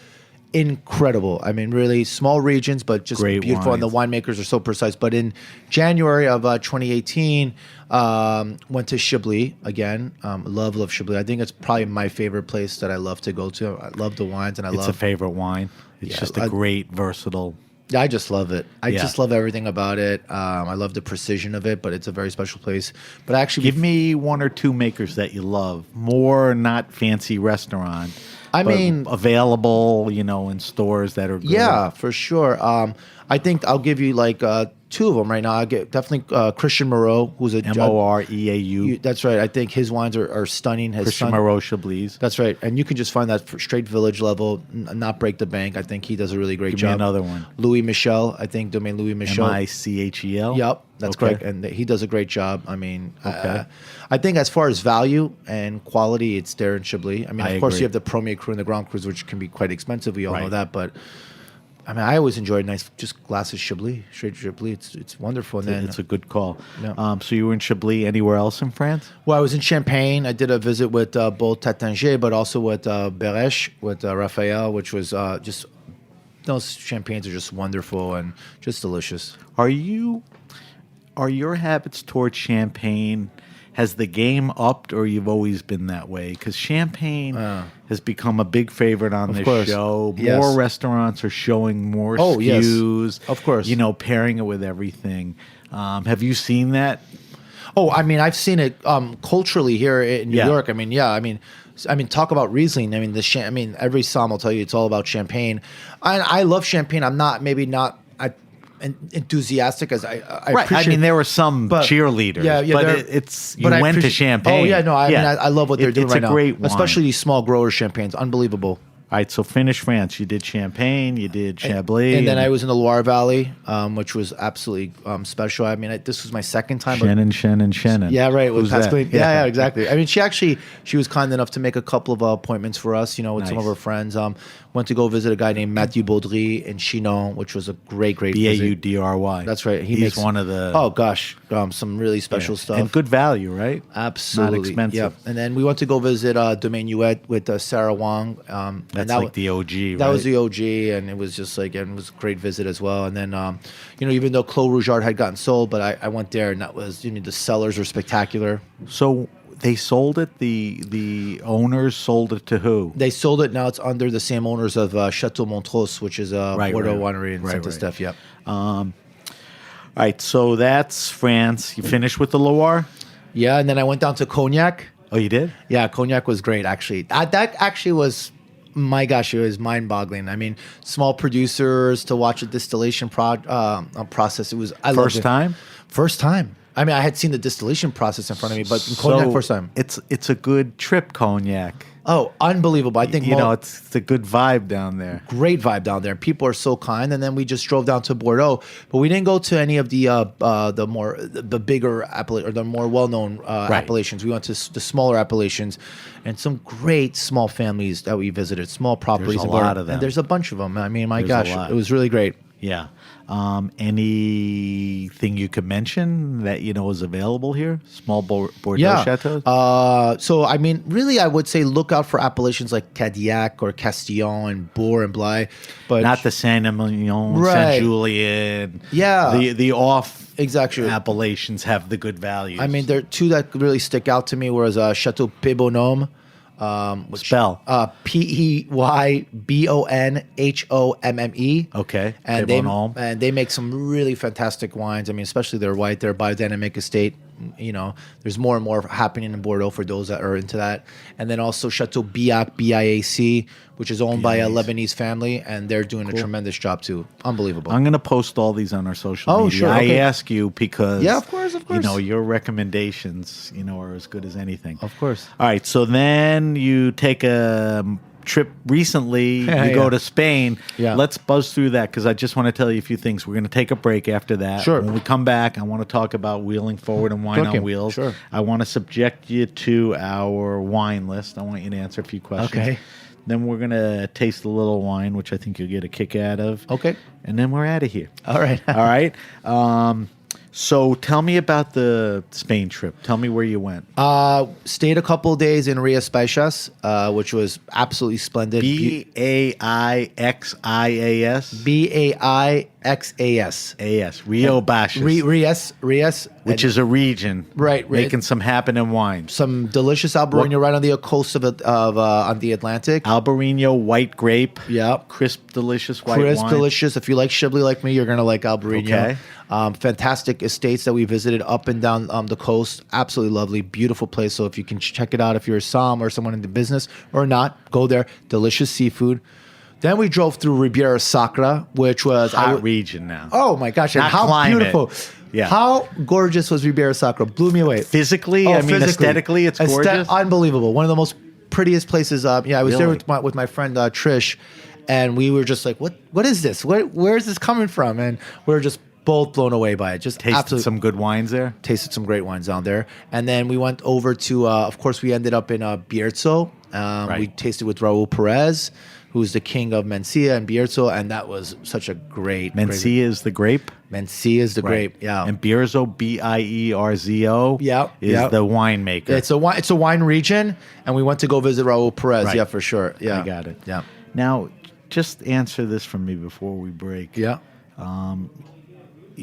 [SPEAKER 12] incredible. Really small regions, but just
[SPEAKER 11] great
[SPEAKER 12] beautiful.
[SPEAKER 11] wines.
[SPEAKER 12] And the winemakers are so precise. But in January of 2018, went to Chablis again. Love Chablis. I think it's probably my favorite place that I love to go to. I love the wines, and
[SPEAKER 11] It's a favorite wine. It's just a great, versatile.
[SPEAKER 12] Yeah, I just love it. I just love everything about it. I love the precision of it, but it's a very special place. But actually,
[SPEAKER 11] give me 1 or 2 makers that you love. More, not fancy restaurant. Available, in stores that are good.
[SPEAKER 12] Yeah, for sure. I think I'll give you 2 of them right now. I get definitely Christian Moreau, who's a
[SPEAKER 11] Moreau.
[SPEAKER 12] That's right. I think his wines are stunning.
[SPEAKER 11] Christian Moreau Chablis.
[SPEAKER 12] That's right. And you can just find that for straight village level, not break the bank. I think he does a really great job.
[SPEAKER 11] Give me another one.
[SPEAKER 12] Louis Michel. I think Domaine Louis Michel.
[SPEAKER 11] Michel.
[SPEAKER 12] Yep, that's correct. And he does a great job. I think as far as value and quality, it's there in Chablis. Of course, you have the Premier Cru and the Grand Crus, which can be quite expensive. We all know that, but I always enjoy a nice just glass of Chablis, straight Chablis. It's wonderful. And then
[SPEAKER 11] it's a good call.
[SPEAKER 12] Yeah.
[SPEAKER 11] So you were in Chablis. Anywhere else in France?
[SPEAKER 12] Well, I was in Champagne. I did a visit with both Taittinger, but also with Beresch, with Raphael, which was just those champagnes are just wonderful and just delicious.
[SPEAKER 11] Are your habits towards champagne? Has the game upped, or you've always been that way? Because champagne has become a big favorite on this show.
[SPEAKER 12] Yes.
[SPEAKER 11] More restaurants are showing more SKUs.
[SPEAKER 12] Of course.
[SPEAKER 11] Pairing it with everything. Have you seen that?
[SPEAKER 12] Oh, I've seen it culturally here in New York. Talk about Riesling. Every somm will tell you it's all about champagne. I love champagne. I'm not enthusiastic as I
[SPEAKER 11] Right.
[SPEAKER 12] appreciate.
[SPEAKER 11] I mean, there were some
[SPEAKER 12] but-
[SPEAKER 11] cheerleaders.
[SPEAKER 12] Yeah, yeah.
[SPEAKER 11] But you
[SPEAKER 12] I
[SPEAKER 11] went to
[SPEAKER 12] appreciate-
[SPEAKER 11] Champagne.
[SPEAKER 12] Oh yeah, no. I mean, I love what they're doing right now.
[SPEAKER 11] It's a great wine.
[SPEAKER 12] Especially these small grower champagnes, unbelievable.
[SPEAKER 11] All right, so finish France. You did Champagne, you did Chablis.
[SPEAKER 12] And then I was in the Loire Valley, which was absolutely special. I mean, this was my second time.
[SPEAKER 11] Shannon.
[SPEAKER 12] Yeah, right. With
[SPEAKER 11] Who's that?
[SPEAKER 12] Pascaline. Yeah, exactly. I mean, she was kind enough to make a couple of appointments for us, with some of
[SPEAKER 11] Nice.
[SPEAKER 12] her friends. Went to go visit a guy named Mathieu Baudry in Chinon, which was a great visit.
[SPEAKER 11] Baudry.
[SPEAKER 12] That's right.
[SPEAKER 11] He's
[SPEAKER 12] makes
[SPEAKER 11] one of the...
[SPEAKER 12] Oh, gosh. Some really special stuff.
[SPEAKER 11] And good value, right?
[SPEAKER 12] Absolutely.
[SPEAKER 11] Not expensive.
[SPEAKER 12] Yeah. And then we went to go visit Domaine Huet with Sarah Wang.
[SPEAKER 11] That's like the OG, right?
[SPEAKER 12] That was the OG, and it was just like, and it was a great visit as well. And then, even though Clos Rougeard had gotten sold, but I went there, and that was, the cellars were spectacular.
[SPEAKER 11] So they sold it. The owners sold it to who?
[SPEAKER 12] They sold it. Now it's under the same owners of Chateau Montrose, which is a Bordeaux winery in Saint-Estèphe. Yep.
[SPEAKER 11] All right, so that's France. You finished with the Loire?
[SPEAKER 12] Yeah, and then I went down to Cognac.
[SPEAKER 11] Oh, you did?
[SPEAKER 12] Yeah, Cognac was great, actually. That actually was, my gosh, it was mind-boggling. I mean, small producers to watch a distillation process. It was
[SPEAKER 11] First time?
[SPEAKER 12] First time. I mean, I had seen the distillation process in front of me, but in Cognac, first time.
[SPEAKER 11] It's a good trip, Cognac.
[SPEAKER 12] Oh, unbelievable. I think
[SPEAKER 11] it's a good vibe down there.
[SPEAKER 12] Great vibe down there. People are so kind. And then we just drove down to Bordeaux, but we didn't go to any of the bigger or the more well-known appellations. We went to the smaller appellations and some great small families that we visited, small properties.
[SPEAKER 11] There's a lot of them.
[SPEAKER 12] And there's a bunch of them. I mean,
[SPEAKER 11] There's a lot.
[SPEAKER 12] it was really great.
[SPEAKER 11] Yeah. Anything you could mention that is available here? Small Bordeaux chateaus?
[SPEAKER 12] So I mean, really, I would say look out for appellations like Cadillac or Castillon and Bourg and Bly, but
[SPEAKER 11] not the Saint-Emilion,
[SPEAKER 12] Right.
[SPEAKER 11] Saint-Julien.
[SPEAKER 12] Yeah.
[SPEAKER 11] The off
[SPEAKER 12] Exactly.
[SPEAKER 11] appellations have the good values.
[SPEAKER 12] I mean, there are two that really stick out to me. Whereas Chateau Pébonhomme,
[SPEAKER 11] spell
[SPEAKER 12] Pebonhomme.
[SPEAKER 11] Okay.
[SPEAKER 12] And
[SPEAKER 11] Pébonhomme.
[SPEAKER 12] they make some really fantastic wines. I mean, especially their white, their biodynamic estate. There's more and more happening in Bordeaux for those that are into that. And then also Chateau Biac, BIAC, which is owned by a Lebanese family, and they're doing a tremendous job too. Unbelievable.
[SPEAKER 11] I'm going to post all these on our social media.
[SPEAKER 12] Sure. Okay.
[SPEAKER 11] I ask you because
[SPEAKER 12] of course.
[SPEAKER 11] your recommendations, are as good as anything.
[SPEAKER 12] Of course.
[SPEAKER 11] All right, so then you take a trip recently. You go to Spain.
[SPEAKER 12] Yeah.
[SPEAKER 11] Let's buzz through that because I just want to tell you a few things. We're going to take a break after that.
[SPEAKER 12] Sure.
[SPEAKER 11] When we come back, I want to talk about wheeling forward and wine on wheels.
[SPEAKER 12] Sure.
[SPEAKER 11] I want to subject you to our wine list. I want you to answer a few questions.
[SPEAKER 12] Okay.
[SPEAKER 11] Then we're going to taste a little wine, which I think you'll get a kick out of.
[SPEAKER 12] Okay.
[SPEAKER 11] And then we're out of here.
[SPEAKER 12] All right.
[SPEAKER 11] All right. So tell me about the Spain trip. Tell me where you went.
[SPEAKER 12] Stayed a couple of days in Rías Baixas, which was absolutely splendid.
[SPEAKER 11] Baixas.
[SPEAKER 12] Baixas.
[SPEAKER 11] Rio Baixas.
[SPEAKER 12] Rías.
[SPEAKER 11] Which is a region.
[SPEAKER 12] Right.
[SPEAKER 11] Making some happening wine.
[SPEAKER 12] Some delicious Albarino right on the coast of on the Atlantic.
[SPEAKER 11] Albarino white grape.
[SPEAKER 12] Yeah.
[SPEAKER 11] Crisp, delicious white wine.
[SPEAKER 12] Delicious. If you like Chablis like me, you're going to like Albarino.
[SPEAKER 11] Okay.
[SPEAKER 12] Fantastic estates that we visited up and down the coast. Absolutely lovely. Beautiful place. So if you can check it out, if you're a Somm or someone in the business or not, go there. Delicious seafood. Then we drove through Riviera Sacra, which was
[SPEAKER 11] hot region now.
[SPEAKER 12] Oh my gosh! And
[SPEAKER 11] Not
[SPEAKER 12] how
[SPEAKER 11] climate.
[SPEAKER 12] beautiful!
[SPEAKER 11] Yeah.
[SPEAKER 12] How gorgeous was Riviera Sacra? Blew me away.
[SPEAKER 11] Physically, aesthetically, it's gorgeous.
[SPEAKER 12] Unbelievable. One of the most prettiest places. I was there
[SPEAKER 11] Really?
[SPEAKER 12] with my friend Trish, and we were just like, "What is this? Where is this coming from?" And we were just both blown away by it. Just
[SPEAKER 11] Tasted some good wines there.
[SPEAKER 12] Tasted some great wines down there. And then we went over to, of course, we ended up in Bierzo. We tasted with Raul Perez, who's the king of Mencia and Bierzo, and that was such a great...
[SPEAKER 11] Mencia is the grape?
[SPEAKER 12] Mencia is the grape, yeah.
[SPEAKER 11] And Bierzo, Bierzo, is the winemaker.
[SPEAKER 12] It's a wine region, and we went to go visit Raul Perez,
[SPEAKER 11] Right.
[SPEAKER 12] yeah, for sure. Yeah.
[SPEAKER 11] I got it.
[SPEAKER 12] Yeah.
[SPEAKER 11] Now, just answer this for me before we break.
[SPEAKER 12] Yeah.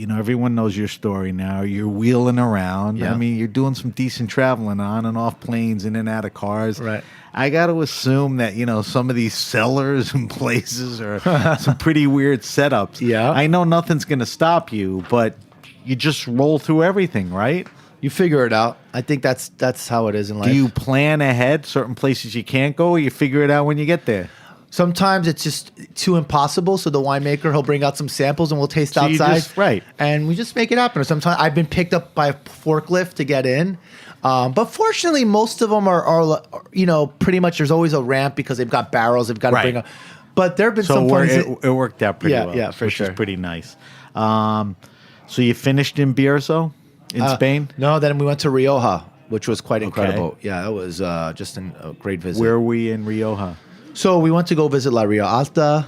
[SPEAKER 11] Everyone knows your story now. You're wheeling around.
[SPEAKER 12] Yeah.
[SPEAKER 11] I mean, you're doing some decent traveling on and off planes, in and out of cars.
[SPEAKER 12] Right.
[SPEAKER 11] I got to assume that, some of these cellars and places are some pretty weird setups.
[SPEAKER 12] Yeah.
[SPEAKER 11] I know nothing's going to stop you, but you just roll through everything, right?
[SPEAKER 12] You figure it out. I think that's how it is in life.
[SPEAKER 11] Do you plan ahead certain places you can't go, or you figure it out when you get there?
[SPEAKER 12] Sometimes it's just too impossible. So the winemaker, he'll bring out some samples and we'll taste outside.
[SPEAKER 11] Right.
[SPEAKER 12] And we just make it happen. Or sometimes I've been picked up by a forklift to get in. But fortunately, most of them are pretty much there's always a ramp because they've got barrels. They've got to bring up. But there have been some funds.
[SPEAKER 11] It worked out pretty well.
[SPEAKER 12] Yeah, for
[SPEAKER 11] which
[SPEAKER 12] sure.
[SPEAKER 11] is pretty nice. So you finished in Bierzo in Spain?
[SPEAKER 12] No, then we went to Rioja, which was quite incredible. Yeah, that was just a great visit.
[SPEAKER 11] Where were we in Rioja?
[SPEAKER 12] So we went to go visit La Ria Alta,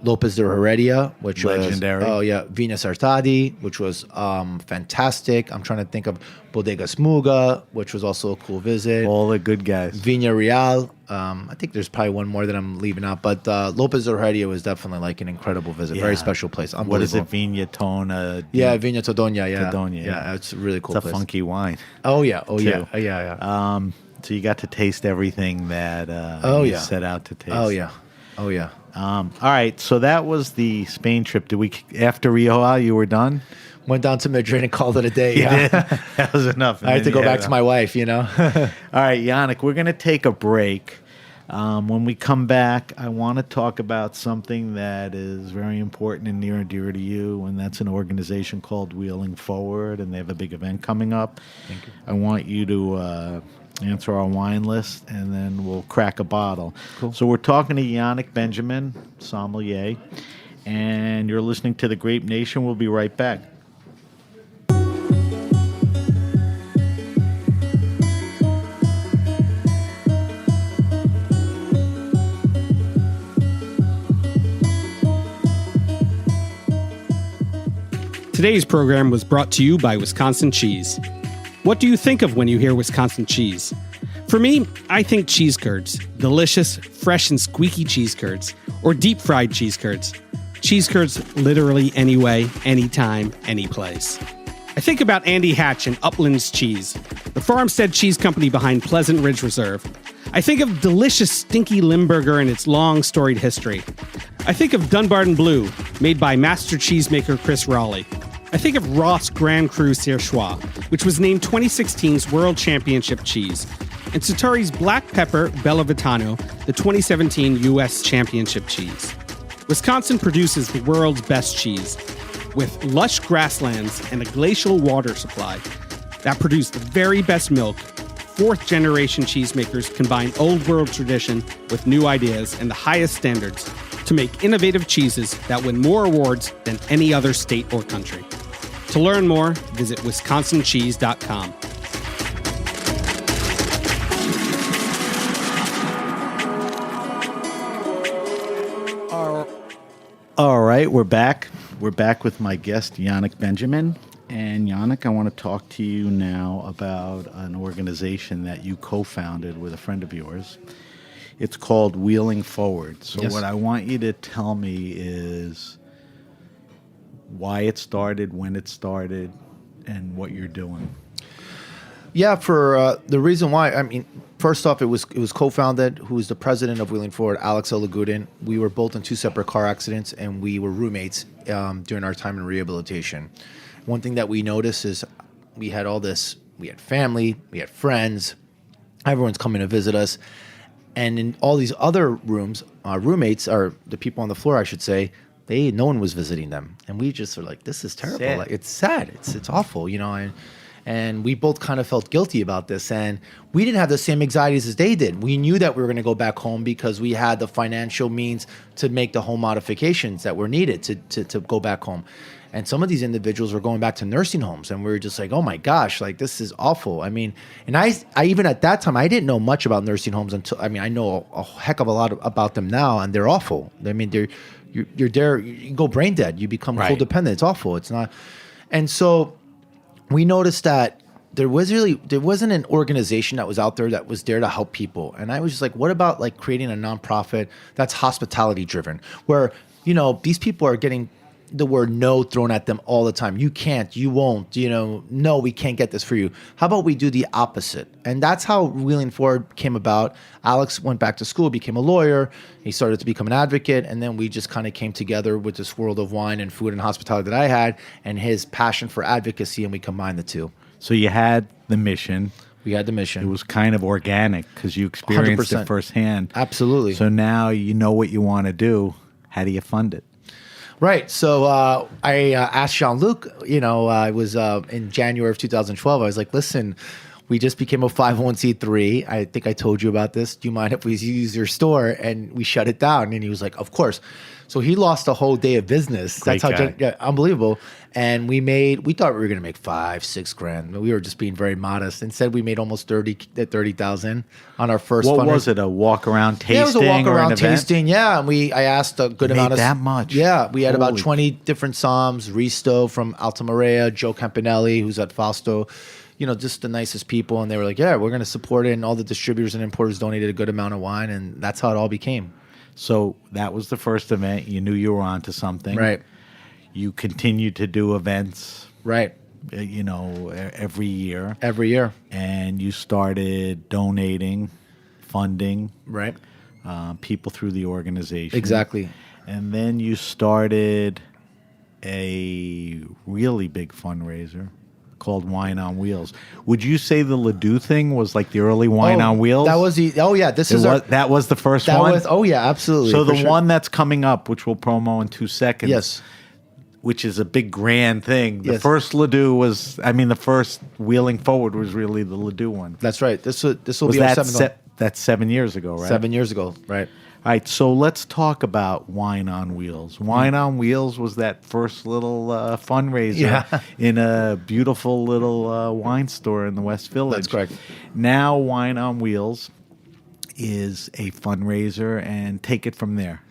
[SPEAKER 12] Lopez de Heredia, which
[SPEAKER 11] legendary.
[SPEAKER 12] was Vina Sartadi, which was fantastic. I'm trying to think of Bodega Smuga, which was also a cool visit.
[SPEAKER 11] All the good guys.
[SPEAKER 12] Viña Real. I think there's probably one more that I'm leaving out, but Lopez de Heredia was definitely like an incredible visit. Very special place.
[SPEAKER 11] What is it? Viña Tona?
[SPEAKER 12] Yeah, Viña Todoña. Yeah,
[SPEAKER 11] Todoña,
[SPEAKER 12] yeah, it's a really cool
[SPEAKER 11] it's
[SPEAKER 12] place.
[SPEAKER 11] a funky wine.
[SPEAKER 12] Oh yeah,
[SPEAKER 11] too.
[SPEAKER 12] yeah.
[SPEAKER 11] So you got to taste everything that you set out to taste.
[SPEAKER 12] Oh yeah.
[SPEAKER 11] All right, so that was the Spain trip. Did we after Rioja? You were done.
[SPEAKER 12] Went down to Madrid and called it a day.
[SPEAKER 11] You
[SPEAKER 12] Yeah,
[SPEAKER 11] did? That was enough.
[SPEAKER 12] I had to go back to my wife.
[SPEAKER 11] All right, Yannick, we're going to take a break. When we come back, I want to talk about something that is very important and near and dear to you, and that's an organization called Wheeling Forward, and they have a big event coming up.
[SPEAKER 12] Thank you.
[SPEAKER 11] I want you to answer our wine list, and then we'll crack a bottle.
[SPEAKER 12] Cool.
[SPEAKER 11] So we're talking to Yannick Benjamin, Sommelier, and you're listening to The Grape Nation. We'll be right back.
[SPEAKER 2] Today's program was brought to you by Wisconsin Cheese. What do you think of when you hear Wisconsin cheese? For me, I think cheese curds. Delicious, fresh and squeaky cheese curds. Or deep fried cheese curds. Cheese curds literally any way, anytime, any place. I think about Andy Hatch and Uplands Cheese, the farmstead cheese company behind Pleasant Ridge Reserve. I think of delicious stinky Limburger and its long storied history. I think of Dunbarton Blue, made by master cheesemaker Chris Raleigh. I think of Ross Grand Cru Surchoix, which was named 2016's World Championship cheese, and Sartori's Black Pepper Bella Vitano, the 2017 U.S. Championship cheese. Wisconsin produces the world's best cheese, with lush grasslands and a glacial water supply that produce the very best milk. Fourth-generation cheesemakers combine old-world tradition with new ideas and the highest standards to make innovative cheeses that win more awards than any other state or country. To learn more, visit wisconsincheese.com.
[SPEAKER 11] All right, we're back. We're back with my guest, Yannick Benjamin. And Yannick, I want to talk to you now about an organization that you co-founded with a friend of yours. It's called Wheeling Forward. So
[SPEAKER 12] Yes.
[SPEAKER 11] what I want you to tell me is why it started, when it started, and what you're doing.
[SPEAKER 12] Yeah, for the reason why, I mean, first off, it was co-founded. Who was the president of Wheeling Forward, Alex Elagudin. We were both in 2 separate car accidents, and we were roommates during our time in rehabilitation. One thing that we noticed is we had family, we had friends, everyone's coming to visit us. And in all these other rooms, our roommates, or the people on the floor, I should say, no one was visiting them. And we just were like, this is terrible.
[SPEAKER 11] Sad.
[SPEAKER 12] Like, it's sad. It's awful, you know. And we both kind of felt guilty about this. And we didn't have the same anxieties as they did. We knew that we were going to go back home because we had the financial means to make the home modifications that were needed to go back home. And some of these individuals were going back to nursing homes, and we were just like, oh my gosh, like this is awful. I mean, and I even at that time, I didn't know much about nursing homes I know a heck of a lot about them now, and they're awful. I mean, you're there, you go brain dead, you become
[SPEAKER 11] Right.
[SPEAKER 12] full dependent. It's awful. It's not. And so we noticed that there wasn't an organization that was out there that was there to help people. And I was just like, what about like creating a nonprofit that's hospitality driven, where, you know, these people are getting the word no thrown at them all the time. You can't, you won't, you know, no, we can't get this for you. How about we do the opposite? And that's how Wheeling Forward came about. Alex went back to school, became a lawyer. He started to become an advocate. And then we just kind of came together with this world of wine and food and hospitality that I had and his passion for advocacy. And we combined the two.
[SPEAKER 11] So you had the mission.
[SPEAKER 12] We had the mission.
[SPEAKER 11] It was kind of organic because you experienced
[SPEAKER 12] 100%.
[SPEAKER 11] it firsthand.
[SPEAKER 12] Absolutely.
[SPEAKER 11] So now you know what you want to do. How do you fund it?
[SPEAKER 12] Right. So I asked Jean-Luc, I was in January of 2012. I was like, listen, we just became a 501c3. I think I told you about this. Do you mind if we use your store? And we shut it down. And he was like, of course. So he lost a whole day of business.
[SPEAKER 11] Great guy.
[SPEAKER 12] Unbelievable. And we thought we were going to make $5-6 grand. We were just being very modest. Instead, we made almost 30,000 on our first.
[SPEAKER 11] What was it? A walk around tasting?
[SPEAKER 12] Yeah, it was a walk around
[SPEAKER 11] or an event?
[SPEAKER 12] tasting. Yeah, and I asked a good amount of
[SPEAKER 11] that much.
[SPEAKER 12] Yeah, we had about
[SPEAKER 11] Holy
[SPEAKER 12] 20 different somms. Risto from Altamarea, Joe Campanelli, who's at Fausto. Just the nicest people, and they were like, "Yeah, we're going to support it." And all the distributors and importers donated a good amount of wine, and that's how it all became.
[SPEAKER 11] So that was the first event. You knew you were onto something,
[SPEAKER 12] Right?
[SPEAKER 11] You continued to do events,
[SPEAKER 12] right?
[SPEAKER 11] Every year, and you started donating, funding,
[SPEAKER 12] right?
[SPEAKER 11] People through the organization,
[SPEAKER 12] Exactly.
[SPEAKER 11] And then you started a really big fundraiser called Wine on Wheels. Would you say the Ledoux thing was like the early Wine on Wheels?
[SPEAKER 12] That was the. Oh yeah,
[SPEAKER 11] that was the first
[SPEAKER 12] that
[SPEAKER 11] one.
[SPEAKER 12] Absolutely.
[SPEAKER 11] So the one that's coming up, which we'll promo in 2 seconds.
[SPEAKER 12] Yes.
[SPEAKER 11] Which is a big grand thing. The
[SPEAKER 12] Yes.
[SPEAKER 11] first Ledoux was, the first Wheeling Forward was really the Ledoux one.
[SPEAKER 12] That's right. This will be our seventh one.
[SPEAKER 11] That's 7 years ago, right?
[SPEAKER 12] 7 years ago, right?
[SPEAKER 11] All right, so let's talk about Wine on Wheels. Wine on Wheels was that first little fundraiser in a beautiful little wine store in the West Village.
[SPEAKER 12] That's correct.
[SPEAKER 11] Now Wine on Wheels is a fundraiser, and take it from there.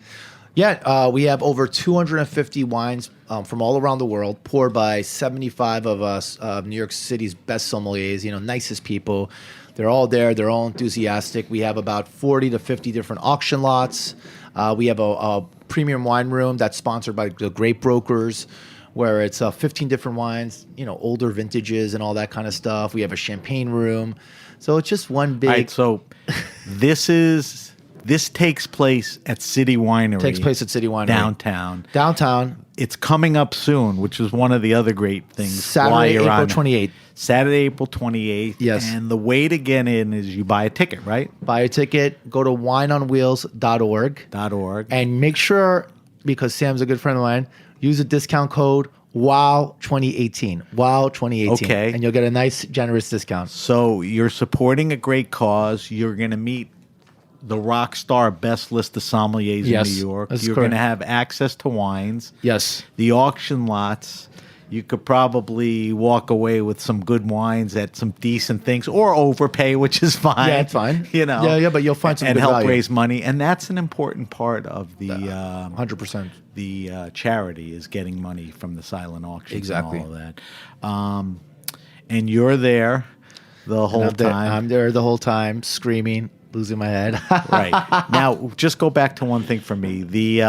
[SPEAKER 12] Yeah, we have over 250 wines from all around the world, poured by 75 of us, New York City's best sommeliers, nicest people. They're all there. They're all enthusiastic. We have about 40 to 50 different auction lots. We have a premium wine room that's sponsored by the Grape Brokers, where it's 15 different wines, older vintages and all that kind of stuff. We have a champagne room. So it's just one big...
[SPEAKER 11] All right, so this takes place at City Winery.
[SPEAKER 12] Takes place at City Winery.
[SPEAKER 11] Downtown. It's coming up soon, which is one of the other great things.
[SPEAKER 12] Saturday, April 28th.
[SPEAKER 11] Saturday, April 28th.
[SPEAKER 12] Yes.
[SPEAKER 11] And the way to get in is you buy a ticket, right?
[SPEAKER 12] Buy a ticket. Go to wineonwheels.org. And make sure, because Sam's a good friend of mine, use a discount code WOW2018. WOW2018.
[SPEAKER 11] Okay.
[SPEAKER 12] And you'll get a nice, generous discount.
[SPEAKER 11] So you're supporting a great cause. You're going to meet the rock star best list of sommeliers in New York. You're going to have access to wines.
[SPEAKER 12] Yes.
[SPEAKER 11] The auction lots, you could probably walk away with some good wines at some decent things, or overpay, which is fine.
[SPEAKER 12] Yeah, it's fine. Yeah, but you'll find some
[SPEAKER 11] and
[SPEAKER 12] good
[SPEAKER 11] help
[SPEAKER 12] value.
[SPEAKER 11] raise money, and that's an important part of the
[SPEAKER 12] 100%.
[SPEAKER 11] The charity is getting money from the silent auctions.
[SPEAKER 12] Exactly.
[SPEAKER 11] And all of that. And you're there the whole time.
[SPEAKER 12] I'm there the whole time, screaming, losing my head.
[SPEAKER 11] Right. Now, just go back to one thing for me. The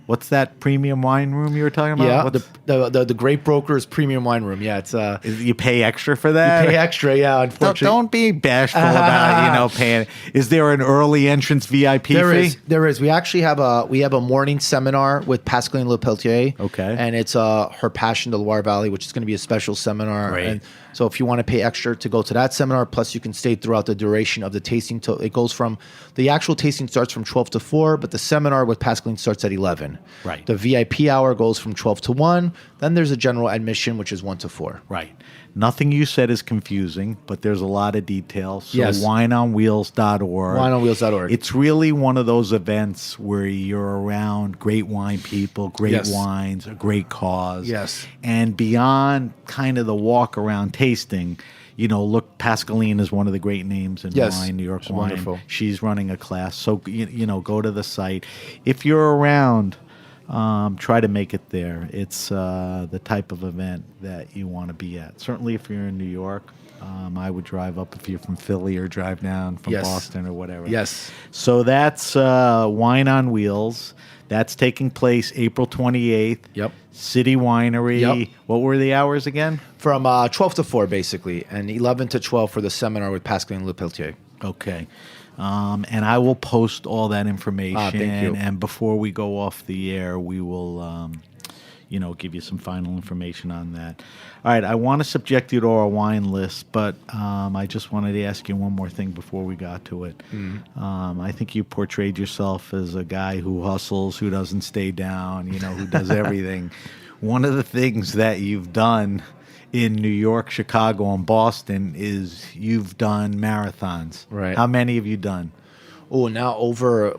[SPEAKER 11] what's that premium wine room you were talking about?
[SPEAKER 12] Yeah, the Grape Brokers premium wine room. Yeah, it's
[SPEAKER 11] you pay extra for that?
[SPEAKER 12] You pay extra, yeah, unfortunately.
[SPEAKER 11] Don't be bashful about, paying. Is there an early entrance VIP fee?
[SPEAKER 12] There is. We actually have a morning seminar with Pascaline Lepelletier.
[SPEAKER 11] Okay.
[SPEAKER 12] And it's her Passion de Loire Valley, which is going to be a special seminar.
[SPEAKER 11] Right.
[SPEAKER 12] And so if you want to pay extra to go to that seminar, plus you can stay throughout the duration of the tasting. It goes from, the actual tasting starts from 12 to 4, but the seminar with Pascaline starts at 11.
[SPEAKER 11] Right.
[SPEAKER 12] The VIP hour goes from 12 to 1. Then there's a general admission, which is 1 to 4.
[SPEAKER 11] Right. Nothing you said is confusing, but there's a lot of detail. So
[SPEAKER 12] Yes.
[SPEAKER 11] wineonwheels.org.
[SPEAKER 12] Wineonwheels.org.
[SPEAKER 11] It's really one of those events where you're around great wine people, great
[SPEAKER 12] Yes.
[SPEAKER 11] wines, a great cause.
[SPEAKER 12] Yes.
[SPEAKER 11] And beyond kind of the walk around tasting, look, Pascaline is one of the great names in
[SPEAKER 12] Yes.
[SPEAKER 11] wine, New York
[SPEAKER 12] She's
[SPEAKER 11] wine.
[SPEAKER 12] wonderful.
[SPEAKER 11] She's running a class. So, go to the site. If you're around, try to make it there. It's the type of event that you want to be at. Certainly if you're in New York, I would drive up if you're from Philly, or drive down from
[SPEAKER 12] Yes.
[SPEAKER 11] Boston or whatever.
[SPEAKER 12] Yes.
[SPEAKER 11] So that's Wine on Wheels. That's taking place April 28th.
[SPEAKER 12] Yep.
[SPEAKER 11] City Winery.
[SPEAKER 12] Yep.
[SPEAKER 11] What were the hours again?
[SPEAKER 12] From 12 to 4, basically, and 11 to 12 for the seminar with Pascaline Lepelletier.
[SPEAKER 11] Okay. And I will post all that information.
[SPEAKER 12] Thank you.
[SPEAKER 11] And before we go off the air, we will, give you some final information on that. All right, I want to subject you to our wine list, but I just wanted to ask you one more thing before we got to it. I think you portrayed yourself as a guy who hustles, who doesn't stay down, who does everything. One of the things that you've done in New York, Chicago, and Boston is you've done marathons.
[SPEAKER 12] Right.
[SPEAKER 11] How many have you done?
[SPEAKER 12] Oh, now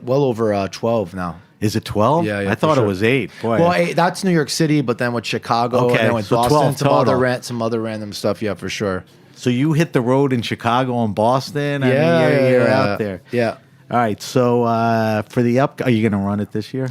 [SPEAKER 12] well over 12 now.
[SPEAKER 11] Is it 12?
[SPEAKER 12] Yeah,
[SPEAKER 11] I thought it was 8. Boy.
[SPEAKER 12] Well, 8, that's New York City, but then with Chicago,
[SPEAKER 11] Okay,
[SPEAKER 12] and then with
[SPEAKER 11] so
[SPEAKER 12] Boston,
[SPEAKER 11] 12 total.
[SPEAKER 12] some other random stuff. Yeah, for sure.
[SPEAKER 11] So you hit the road in Chicago and Boston? I mean,
[SPEAKER 12] Yeah,
[SPEAKER 11] you're
[SPEAKER 12] yeah.
[SPEAKER 11] out there.
[SPEAKER 12] Yeah.
[SPEAKER 11] All right, so for the are you going to run it this year?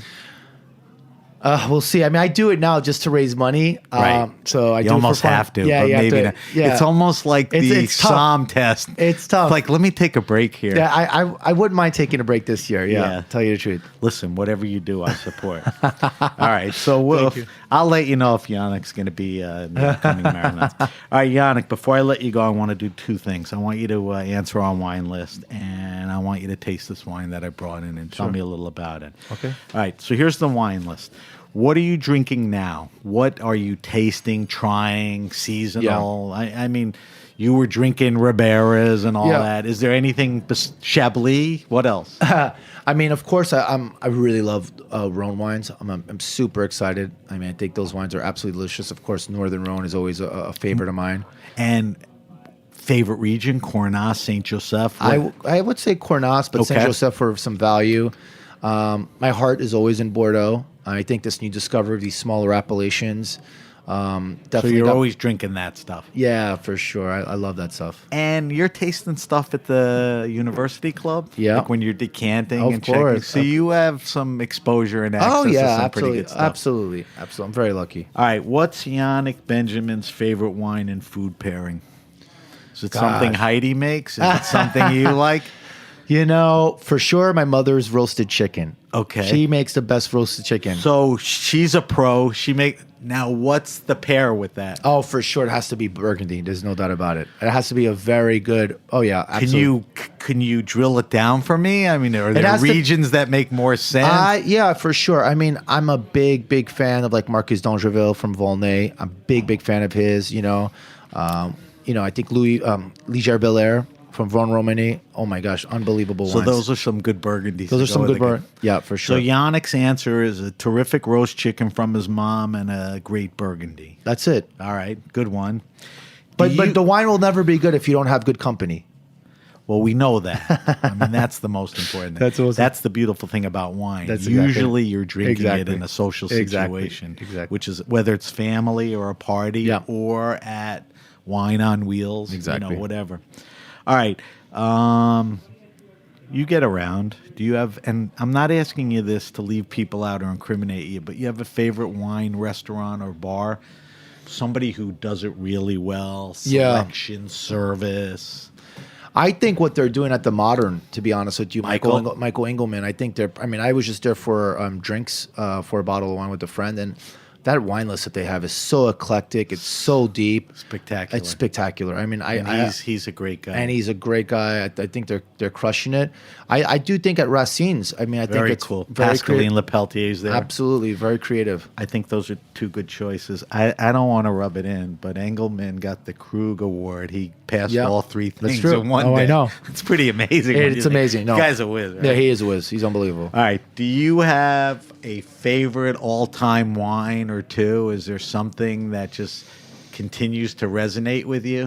[SPEAKER 12] We'll see. I mean, I do it now just to raise money.
[SPEAKER 11] Right.
[SPEAKER 12] So I
[SPEAKER 11] You
[SPEAKER 12] do it for
[SPEAKER 11] almost
[SPEAKER 12] fun.
[SPEAKER 11] have to,
[SPEAKER 12] Yeah,
[SPEAKER 11] but
[SPEAKER 12] you have
[SPEAKER 11] maybe
[SPEAKER 12] to-
[SPEAKER 11] not.
[SPEAKER 12] Yeah.
[SPEAKER 11] It's almost like the
[SPEAKER 12] it's tough.
[SPEAKER 11] Somm test.
[SPEAKER 12] It's tough.
[SPEAKER 11] Like, let me take a break here.
[SPEAKER 12] Yeah, I wouldn't mind taking a break this year. Yeah,
[SPEAKER 11] Yeah.
[SPEAKER 12] tell you the truth.
[SPEAKER 11] Listen, whatever you do, I support. All right, so I'll let you know if Yannick's going to be in the upcoming marathons. All right, Yannick, before I let you go, I want to do 2 things. I want you to answer our wine list, and I want you to taste this wine that I brought in and tell me a little about it.
[SPEAKER 12] Okay.
[SPEAKER 11] All right, so here's the wine list. What are you drinking now? What are you tasting, trying, seasonal? I mean, you were drinking Riberas and all that. Is there anything Chablis? What else?
[SPEAKER 12] I mean, of course, I really love Rhone wines. I'm super excited. I mean, I think those wines are absolutely delicious. Of course, Northern Rhone is always a favorite of mine.
[SPEAKER 11] And favorite region, Cornas, Saint Joseph?
[SPEAKER 12] I would say Cornas, but Saint Joseph for some value. My heart is always in Bordeaux. I think this new discovery of these smaller appellations. Definitely
[SPEAKER 11] So you're always drinking that stuff.
[SPEAKER 12] Yeah, for sure. I love that stuff.
[SPEAKER 11] And you're tasting stuff at the university club?
[SPEAKER 12] Yeah.
[SPEAKER 11] Like when you're decanting
[SPEAKER 12] Of
[SPEAKER 11] and checking.
[SPEAKER 12] course.
[SPEAKER 11] So you have some exposure and access
[SPEAKER 12] Oh
[SPEAKER 11] to
[SPEAKER 12] yeah,
[SPEAKER 11] some pretty
[SPEAKER 12] absolutely,
[SPEAKER 11] good stuff.
[SPEAKER 12] absolutely. I'm very lucky.
[SPEAKER 11] All right, what's Yannick Benjamin's favorite wine and food pairing? Is it something Heidi makes? Is it something you like?
[SPEAKER 12] For sure, my mother's roasted chicken.
[SPEAKER 11] Okay.
[SPEAKER 12] She makes the best roasted chicken.
[SPEAKER 11] So she's a pro. Now, what's the pair with that?
[SPEAKER 12] Oh, for sure, it has to be Burgundy. There's no doubt about it. It has to be a very good. Oh yeah, absolutely.
[SPEAKER 11] Can you drill it down for me? I mean, are there regions that make more sense?
[SPEAKER 12] Yeah, for sure. I mean, I'm a big fan of like Marquis d'Angeville from Volnay. I'm a big fan of his. I think Louis Gerbillaire from Von Romani. Oh my gosh, unbelievable wines.
[SPEAKER 11] So those are some good Burgundies.
[SPEAKER 12] Those are some good Burgundies. Yeah, for sure.
[SPEAKER 11] So Yannick's answer is a terrific roast chicken from his mom and a great Burgundy.
[SPEAKER 12] That's it.
[SPEAKER 11] All right, good one.
[SPEAKER 12] But the wine will never be good if you don't have good company.
[SPEAKER 11] Well, we know that. I mean, that's the most important thing. That's the beautiful thing about wine. Usually you're drinking it in a social situation, which is whether it's family or a party or at Wine on Wheels, whatever. All right. You get around. Do you have, and I'm not asking you this to leave people out or incriminate you, but you have a favorite wine restaurant or bar? Somebody who does it really well, selection, service.
[SPEAKER 12] I think what they're doing at the Modern, to be honest with you,
[SPEAKER 11] Michael
[SPEAKER 12] Engelman, I was just there for drinks for a bottle of wine with a friend, and that wine list that they have is so eclectic. It's so deep.
[SPEAKER 11] Spectacular.
[SPEAKER 12] It's spectacular. I mean,
[SPEAKER 11] he's a great guy.
[SPEAKER 12] And he's a great guy. I think they're crushing it. I do think at Racine's, I think it's
[SPEAKER 11] cool.
[SPEAKER 12] Very
[SPEAKER 11] Pascaline Lepeltier's there.
[SPEAKER 12] Absolutely. Very creative.
[SPEAKER 11] I think those are 2 good choices. I don't want to rub it in, but Engelman got the Krug Award. He passed all 3 things in one day.
[SPEAKER 12] I know.
[SPEAKER 11] It's pretty amazing.
[SPEAKER 12] It's amazing. No.
[SPEAKER 11] The guy's a whiz, right?
[SPEAKER 12] Yeah, he is a whiz. He's unbelievable.
[SPEAKER 11] All right. Do you have a favorite all-time wine or 2? Is there something that just continues to resonate with you?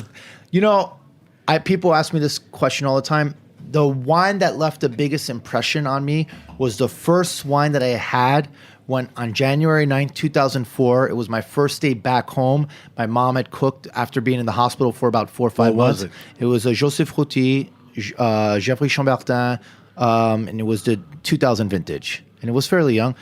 [SPEAKER 12] People ask me this question all the time. The wine that left the biggest impression on me was the first wine that I had when on January 9th, 2004. It was my first day back home. My mom had cooked after being in the hospital for about 4 or 5 months.
[SPEAKER 11] What was it?
[SPEAKER 12] It was a Joseph Routier, Geoffrey Chambertin, and it was the 2000 vintage. And it was fairly young.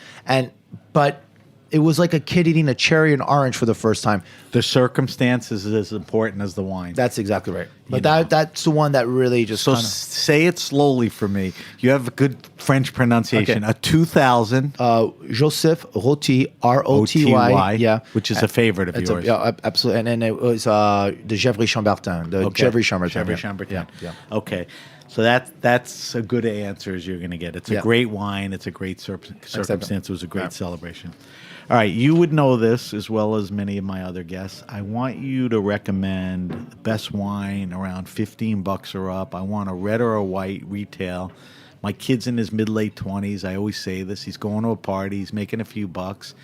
[SPEAKER 12] But it was like a kid eating a cherry and orange for the first time.
[SPEAKER 11] The circumstances is as important as the wine.
[SPEAKER 12] That's exactly right. But that's the one that really just
[SPEAKER 11] say it slowly for me. You have a good French pronunciation. Okay. A 2000.
[SPEAKER 12] Joseph Roty, R-O-T-Y. Yeah.
[SPEAKER 11] Which is a favorite of yours.
[SPEAKER 12] Yeah, absolutely. And then it was the Geoffrey Chambertin.
[SPEAKER 11] Geoffrey Chambertin.
[SPEAKER 12] Yeah.
[SPEAKER 11] Okay. So that's a good answer as you're going to get. It's a great wine. It's a great circumstance. It was a great celebration. All right, you would know this as well as many of my other guests. I want you to recommend the best wine around $15 or up. I want a red or a white retail. My kid's in his mid-late 20s. I always say this. He's going to a party. He's making a few bucks.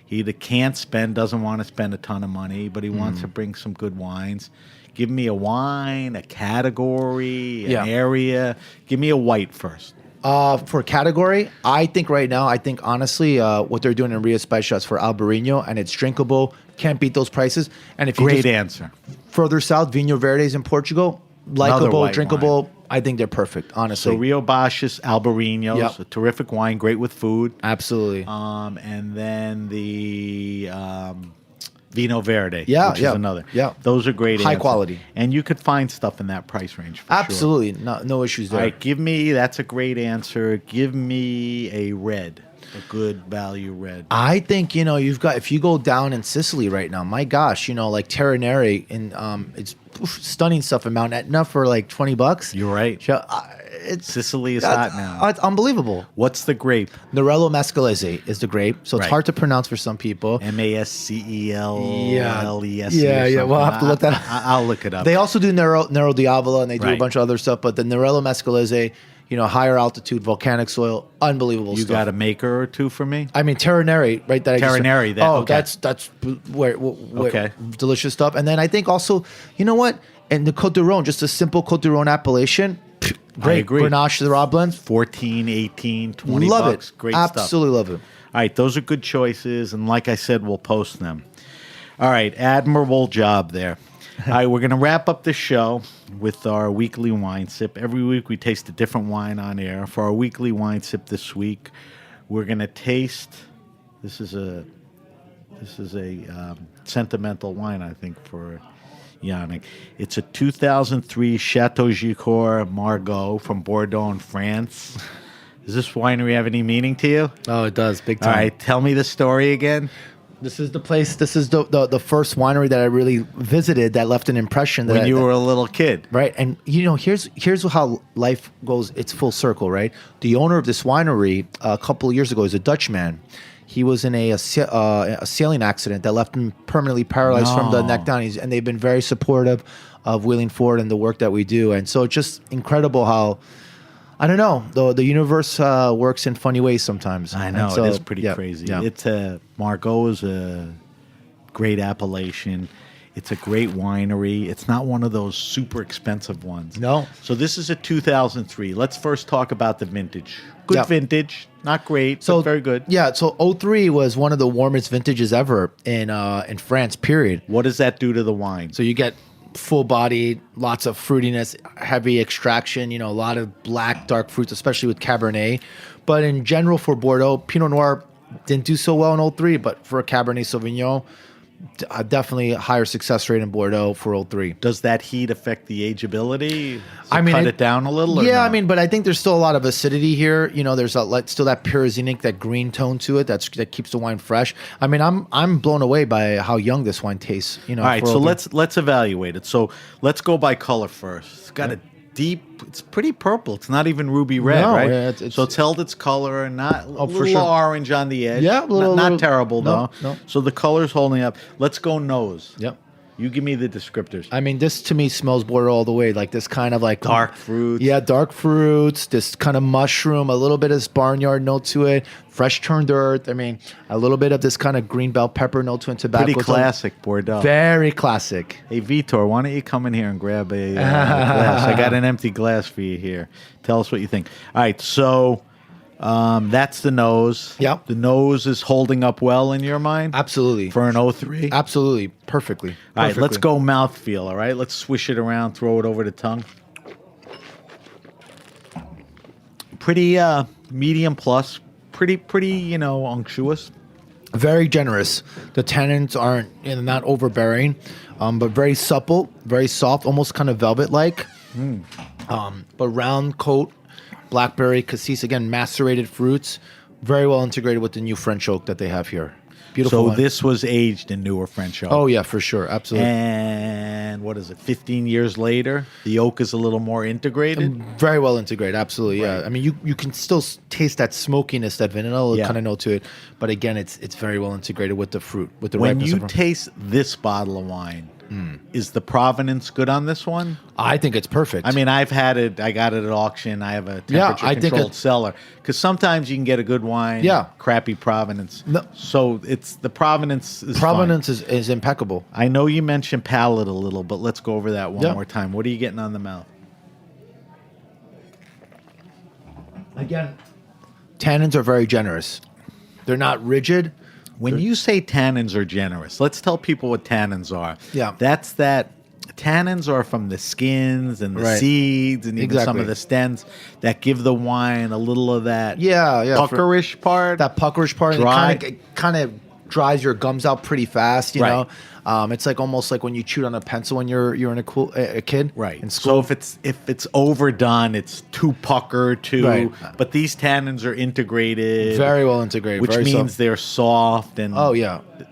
[SPEAKER 11] He either can't spend, doesn't want to spend a ton of money, but he wants to bring some good wines. Give me a wine, a category, an area. Give me a white first.
[SPEAKER 12] For category, I think right now, honestly, what they're doing in Rio Special is for Albarino, and it's drinkable. Can't beat those prices. And if you
[SPEAKER 11] Great answer.
[SPEAKER 12] Further south, Vinho Verdes in Portugal, likable, drinkable. Wine. I think they're perfect, honestly.
[SPEAKER 11] So Rio Baixas, Albarinhos, a terrific wine, great with food.
[SPEAKER 12] Absolutely.
[SPEAKER 11] And then the Vinho Verde, which is another.
[SPEAKER 12] Yeah.
[SPEAKER 11] Those are great
[SPEAKER 12] High
[SPEAKER 11] answers.
[SPEAKER 12] quality.
[SPEAKER 11] And you could find stuff in that price range for
[SPEAKER 12] Absolutely.
[SPEAKER 11] sure.
[SPEAKER 12] No issues there.
[SPEAKER 11] All right, that's a great answer. Give me a red, a good value red.
[SPEAKER 12] I think, if you go down in Sicily right now, my gosh, like Terranere, and it's stunning stuff in Mount Etna for like $20.
[SPEAKER 11] You're right. Sicily is hot now.
[SPEAKER 12] It's unbelievable.
[SPEAKER 11] What's the grape?
[SPEAKER 12] Nerello Mescalese is the grape, so it's hard to pronounce for some people.
[SPEAKER 11] Mascellese.
[SPEAKER 12] Yeah. We'll have to look that up.
[SPEAKER 11] I'll look it up.
[SPEAKER 12] They also do Nero Diavolo, and they do a bunch of other stuff, but the Nerello Mescalese, higher altitude, volcanic soil, unbelievable stuff.
[SPEAKER 11] You got a maker or two for me?
[SPEAKER 12] I mean, Terranere, right? That's where delicious stuff. And then I think also, you know what? And the Côte d'Rhône, just a simple Côte d'Rhône appellation. Great.
[SPEAKER 11] I agree.
[SPEAKER 12] Grenache, the raw blends.
[SPEAKER 11] 14, 18, 20
[SPEAKER 12] love
[SPEAKER 11] bucks.
[SPEAKER 12] It.
[SPEAKER 11] Great stuff.
[SPEAKER 12] Absolutely love it.
[SPEAKER 11] All right, those are good choices. And like I said, we'll post them. All right, admirable job there. All right, we're going to wrap up the show with our weekly wine sip. Every week we taste a different wine on air. For our weekly wine sip this week, we're going to taste. This is a sentimental wine, I think, for Yannick. It's a 2003 Chateau Gicourt Margaux from Bordeaux in France. Does this winery have any meaning to you?
[SPEAKER 12] Oh, it does, big time.
[SPEAKER 11] All right, tell me the story again.
[SPEAKER 12] This is the place. This is the first winery that I really visited that left an impression.
[SPEAKER 11] When you were a little kid,
[SPEAKER 12] right? And here's how life goes. It's full circle, right? The owner of this winery a couple of years ago is a Dutchman. He was in a sailing accident that left him permanently paralyzed from the neck down. And they've been very supportive of Wheeling Forward and the work that we do. And so it's just incredible how, I don't know, the universe works in funny ways sometimes.
[SPEAKER 11] I know,
[SPEAKER 12] so,
[SPEAKER 11] it is pretty crazy.
[SPEAKER 12] Yeah.
[SPEAKER 11] It's Margaux is a great appellation. It's a great winery. It's not one of those super expensive ones.
[SPEAKER 12] No.
[SPEAKER 11] So this is a 2003. Let's first talk about the vintage. Good vintage. Not great, but very good.
[SPEAKER 12] Yeah, so 03 was one of the warmest vintages ever in France, period.
[SPEAKER 11] What does that do to the wine?
[SPEAKER 12] So you get full body, lots of fruitiness, heavy extraction, a lot of black, dark fruits, especially with Cabernet. But in general for Bordeaux, Pinot Noir didn't do so well in 03, but for a Cabernet Sauvignon, definitely a higher success rate in Bordeaux for 03.
[SPEAKER 11] Does that heat affect the ageability? Cut it down a little?
[SPEAKER 12] Yeah, no? But I think there's still a lot of acidity here. There's still that pyrazinic, that green tone to it that keeps the wine fresh. I'm blown away by how young this wine tastes. All
[SPEAKER 11] right, so let's evaluate it. So let's go by color first. It's got a deep. It's pretty purple. It's not even ruby red, right? Yeah, so it's held its color and not a little orange on the edge.
[SPEAKER 12] Yeah,
[SPEAKER 11] not terrible though.
[SPEAKER 12] No.
[SPEAKER 11] So the color's holding up. Let's go nose.
[SPEAKER 12] Yep.
[SPEAKER 11] You give me the descriptors.
[SPEAKER 12] This to me smells Bordeaux all the way. Like this kind of like
[SPEAKER 11] dark fruits.
[SPEAKER 12] Yeah, dark fruits. This kind of mushroom. A little bit of this barnyard note to it. Fresh turned earth. A little bit of this kind of green bell pepper note to it. Tobacco.
[SPEAKER 11] Pretty classic Bordeaux.
[SPEAKER 12] Very classic.
[SPEAKER 11] Hey Vitor, why don't you come in here and grab a glass? I got an empty glass for you here. Tell us what you think. All right, so. That's the nose.
[SPEAKER 12] Yep.
[SPEAKER 11] The nose is holding up well in your mind?
[SPEAKER 12] Absolutely.
[SPEAKER 11] For an 03?
[SPEAKER 12] Absolutely. Perfectly.
[SPEAKER 11] All right, let's go mouthfeel, all right? Let's swish it around, throw it over the tongue. Pretty medium plus. Pretty, unctuous.
[SPEAKER 12] Very generous. The tannins aren't not overbearing, but very supple, very soft, almost kind of velvet-like. But round coat. Blackberry, cassis, again, macerated fruits, very well integrated with the new French oak that they have here. Beautiful.
[SPEAKER 11] So
[SPEAKER 12] wine.
[SPEAKER 11] this was aged in newer French oak.
[SPEAKER 12] Oh yeah, for sure, absolutely.
[SPEAKER 11] And And what is it, 15 years later, the oak is a little more integrated?
[SPEAKER 12] Very well integrated, absolutely, yeah. I mean, you can still taste that smokiness, that vanilla kind of note to it. But again, it's very well integrated with the fruit, with the ripeness.
[SPEAKER 11] When you taste this bottle of wine, is the provenance good on this one?
[SPEAKER 12] I think it's perfect.
[SPEAKER 11] I mean, I've had it. I got it at auction. I have a temperature-controlled cellar. Because sometimes you can get a good wine, crappy provenance. No. So it's the provenance is
[SPEAKER 12] Provenance is impeccable.
[SPEAKER 11] I know you mentioned palate a little, but let's go over that one more time. What are you getting on the mouth?
[SPEAKER 12] Again, tannins are very generous. They're not rigid.
[SPEAKER 11] When you say tannins are generous, let's tell people what tannins are.
[SPEAKER 12] Yeah.
[SPEAKER 11] That's that. Tannins are from the skins and the seeds and even some of the stems that give the wine a little of that puckerish part.
[SPEAKER 12] That puckerish part.
[SPEAKER 11] Dry.
[SPEAKER 12] It kind of dries your gums out pretty fast, you know. It's like almost like when you chewed on a pencil when you're in a kid,
[SPEAKER 11] right?
[SPEAKER 12] In school.
[SPEAKER 11] So if it's overdone, it's too puckered, But these tannins are integrated,
[SPEAKER 12] very well integrated,
[SPEAKER 11] which means they're soft and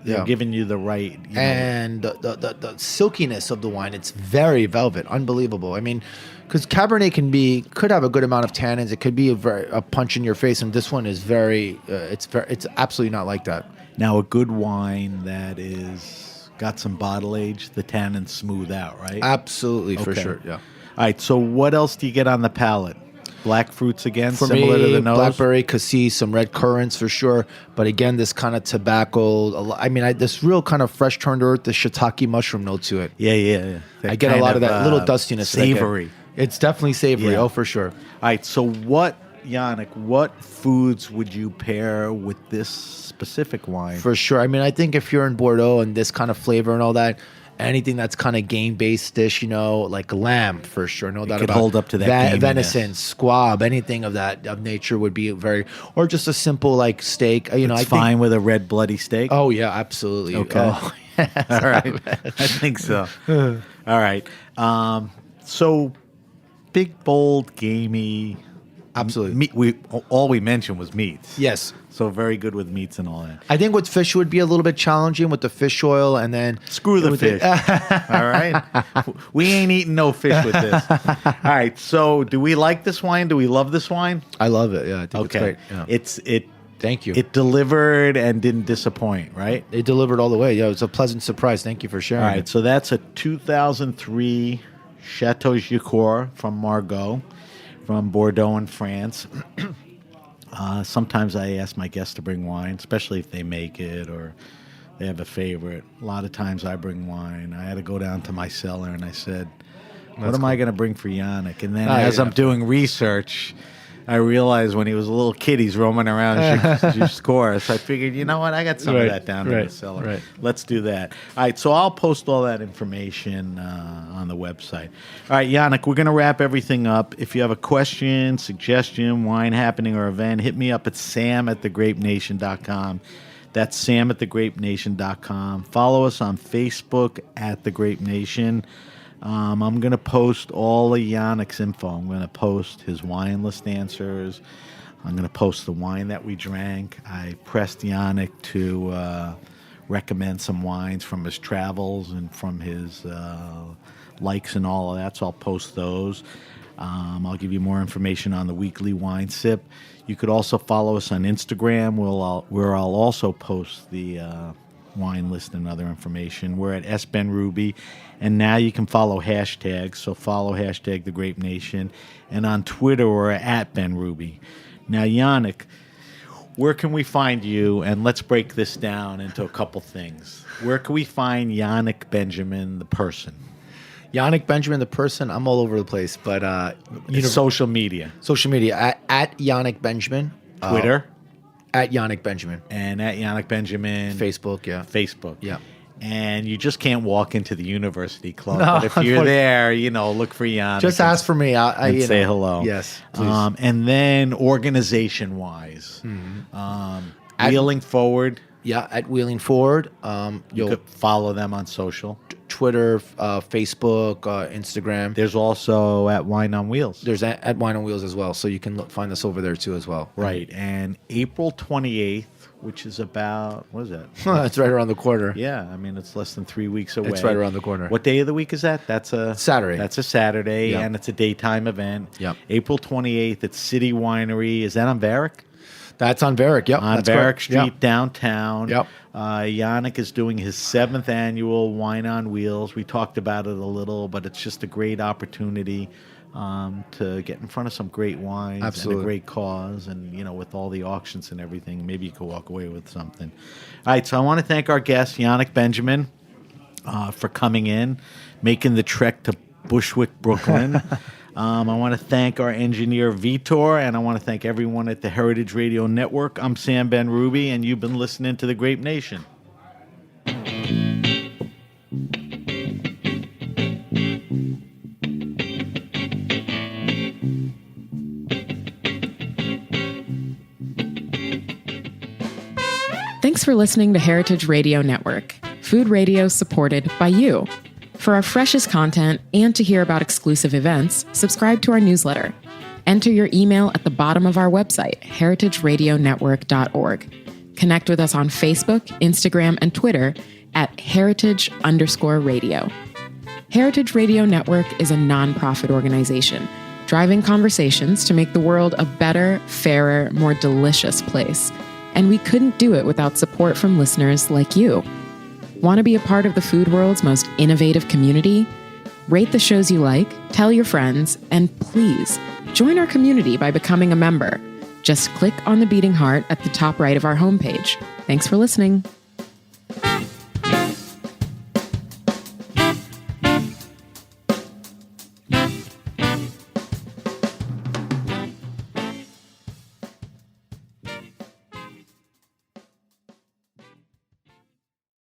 [SPEAKER 11] they're giving you the right.
[SPEAKER 12] And the silkiness of the wine, it's very velvet, unbelievable. I mean, because Cabernet could have a good amount of tannins. It could be a punch in your face, and this one is it's absolutely not like that.
[SPEAKER 11] Now, a good wine that is got some bottle age, the tannins smooth out, right?
[SPEAKER 12] Absolutely, for sure, yeah.
[SPEAKER 11] All right, so what else do you get on the palate? Black fruits again,
[SPEAKER 12] for
[SPEAKER 11] similar
[SPEAKER 12] me,
[SPEAKER 11] to the nose?
[SPEAKER 12] Blackberry, cassis, some red currants for sure. But again, this kind of tobacco, this real kind of fresh turned earth, the shiitake mushroom note to it.
[SPEAKER 11] Yeah.
[SPEAKER 12] I get a lot of that little dustiness.
[SPEAKER 11] Savory.
[SPEAKER 12] It's definitely savory, for sure.
[SPEAKER 11] All right, so Yannick, what foods would you pair with this specific wine?
[SPEAKER 12] For sure. I mean, I think if you're in Bordeaux and this kind of flavor and all that, anything that's kind of game-based dish, like lamb, for sure, no doubt about it.
[SPEAKER 11] Could hold up to that
[SPEAKER 12] venison, squab, anything of that of nature would be or just a simple like steak.
[SPEAKER 11] It's fine with a red bloody steak.
[SPEAKER 12] Oh yeah, absolutely.
[SPEAKER 11] Okay.
[SPEAKER 12] Oh, yes.
[SPEAKER 11] All right. I think so. All right. So big, bold, gamey.
[SPEAKER 12] Absolutely.
[SPEAKER 11] All we mentioned was meats.
[SPEAKER 12] Yes.
[SPEAKER 11] So very good with meats and all that.
[SPEAKER 12] I think with fish would be a little bit challenging with the fish oil, and then
[SPEAKER 11] screw the fish. All right. We ain't eating no fish with this. All right. So do we like this wine? Do we love this wine?
[SPEAKER 12] I love it. Yeah. I think it's great. Yeah. Thank you.
[SPEAKER 11] It delivered and didn't disappoint, right?
[SPEAKER 12] It delivered all the way. Yeah, it was a pleasant surprise. Thank you for sharing.
[SPEAKER 11] All right. So that's a 2003 Chateau Gicourt from Margaux, from Bordeaux in France. Sometimes I ask my guests to bring wine, especially if they make it or they have a favorite. A lot of times I bring wine. I had to go down to my cellar and I said, what am I going to bring for Yannick? And then I'm doing research, I realized when he was a little kid, he's roaming around Giscourt. So I figured, you know what? I got some of that down in the cellar. Right. Let's do that. All right, so I'll post all that information on the website. All right, Yannick, we're going to wrap everything up. If you have a question, suggestion, wine happening, or event, hit me up at sam@thegrapenation.com. That's sam@thegrapenation.com. Follow us on Facebook at The Grape Nation. I'm going to post all of Yannick's info. I'm going to post his wine list answers. I'm going to post the wine that we drank. I pressed Yannick to recommend some wines from his travels and from his likes and all of that, so I'll post those. I'll give you more information on the weekly wine sip. You could also follow us on Instagram, where I'll also post the wine list and other information. We're at SBenRuby, and now you can follow hashtags. So follow hashtag The Grape Nation, and on Twitter we're at BenRuby. Now, Yannick, where can we find you? And let's break this down into a couple things. Where can we find Yannick Benjamin, the person?
[SPEAKER 12] Yannick Benjamin, the person, I'm all over the place, but
[SPEAKER 11] social media.
[SPEAKER 12] Social media at Yannick Benjamin.
[SPEAKER 11] Twitter.
[SPEAKER 12] At Yannick Benjamin.
[SPEAKER 11] And at Yannick Benjamin.
[SPEAKER 12] Facebook, yeah.
[SPEAKER 11] Facebook.
[SPEAKER 12] Yeah.
[SPEAKER 11] And you just can't walk into the university club. No, but if you're there, look for Yannick.
[SPEAKER 12] Just ask for me.
[SPEAKER 11] And say hello.
[SPEAKER 12] Yes, please.
[SPEAKER 11] And then organization-wise, Wheeling Forward.
[SPEAKER 12] Yeah, at Wheeling Forward.
[SPEAKER 11] You could follow them on social.
[SPEAKER 12] Twitter, Facebook, Instagram.
[SPEAKER 11] There's also at Wine on Wheels.
[SPEAKER 12] There's at Wine on Wheels as well, so you can find us over there too as well.
[SPEAKER 11] Right, and April 28th, which is about, what is that?
[SPEAKER 12] It's right around the corner.
[SPEAKER 11] Yeah, I mean, it's less than 3 weeks away.
[SPEAKER 12] It's right around the corner.
[SPEAKER 11] What day of the week is that? That's a
[SPEAKER 12] Saturday.
[SPEAKER 11] That's a Saturday,
[SPEAKER 12] Yep.
[SPEAKER 11] and it's a daytime event.
[SPEAKER 12] Yep.
[SPEAKER 11] April 28th at City Winery. Is that on Varick?
[SPEAKER 12] That's on Varick, yep.
[SPEAKER 11] On
[SPEAKER 12] that's
[SPEAKER 11] Varick
[SPEAKER 12] correct.
[SPEAKER 11] Street,
[SPEAKER 12] Yep.
[SPEAKER 11] downtown.
[SPEAKER 12] Yep.
[SPEAKER 11] Yannick is doing his 7th annual Wine on Wheels. We talked about it a little, but it's just a great opportunity to get in front of some great wines
[SPEAKER 12] Absolutely.
[SPEAKER 11] and a great cause. And, you know, with all the auctions and everything, maybe you could walk away with something. All right, so I want to thank our guest, Yannick Benjamin, for coming in, making the trek to Bushwick, Brooklyn. I want to thank our engineer, Vitor, and I want to thank everyone at the Heritage Radio Network. I'm Sam Ben Ruby, and you've been listening to The Grape Nation.
[SPEAKER 13] Thanks for listening to Heritage Radio Network, food radio supported by you. For our freshest content and to hear about exclusive events, subscribe to our newsletter. Enter your email at the bottom of our website, heritageradionetwork.org. Connect with us on Facebook, Instagram, and Twitter at heritage_radio. Heritage Radio Network is a nonprofit organization driving conversations to make the world a better, fairer, more delicious place. And we couldn't do it without support from listeners like you. Want to be a part of the food world's most innovative community? Rate the shows you like, tell your friends, and please join our community by becoming a member. Just click on the beating heart at the top right of our homepage. Thanks for listening.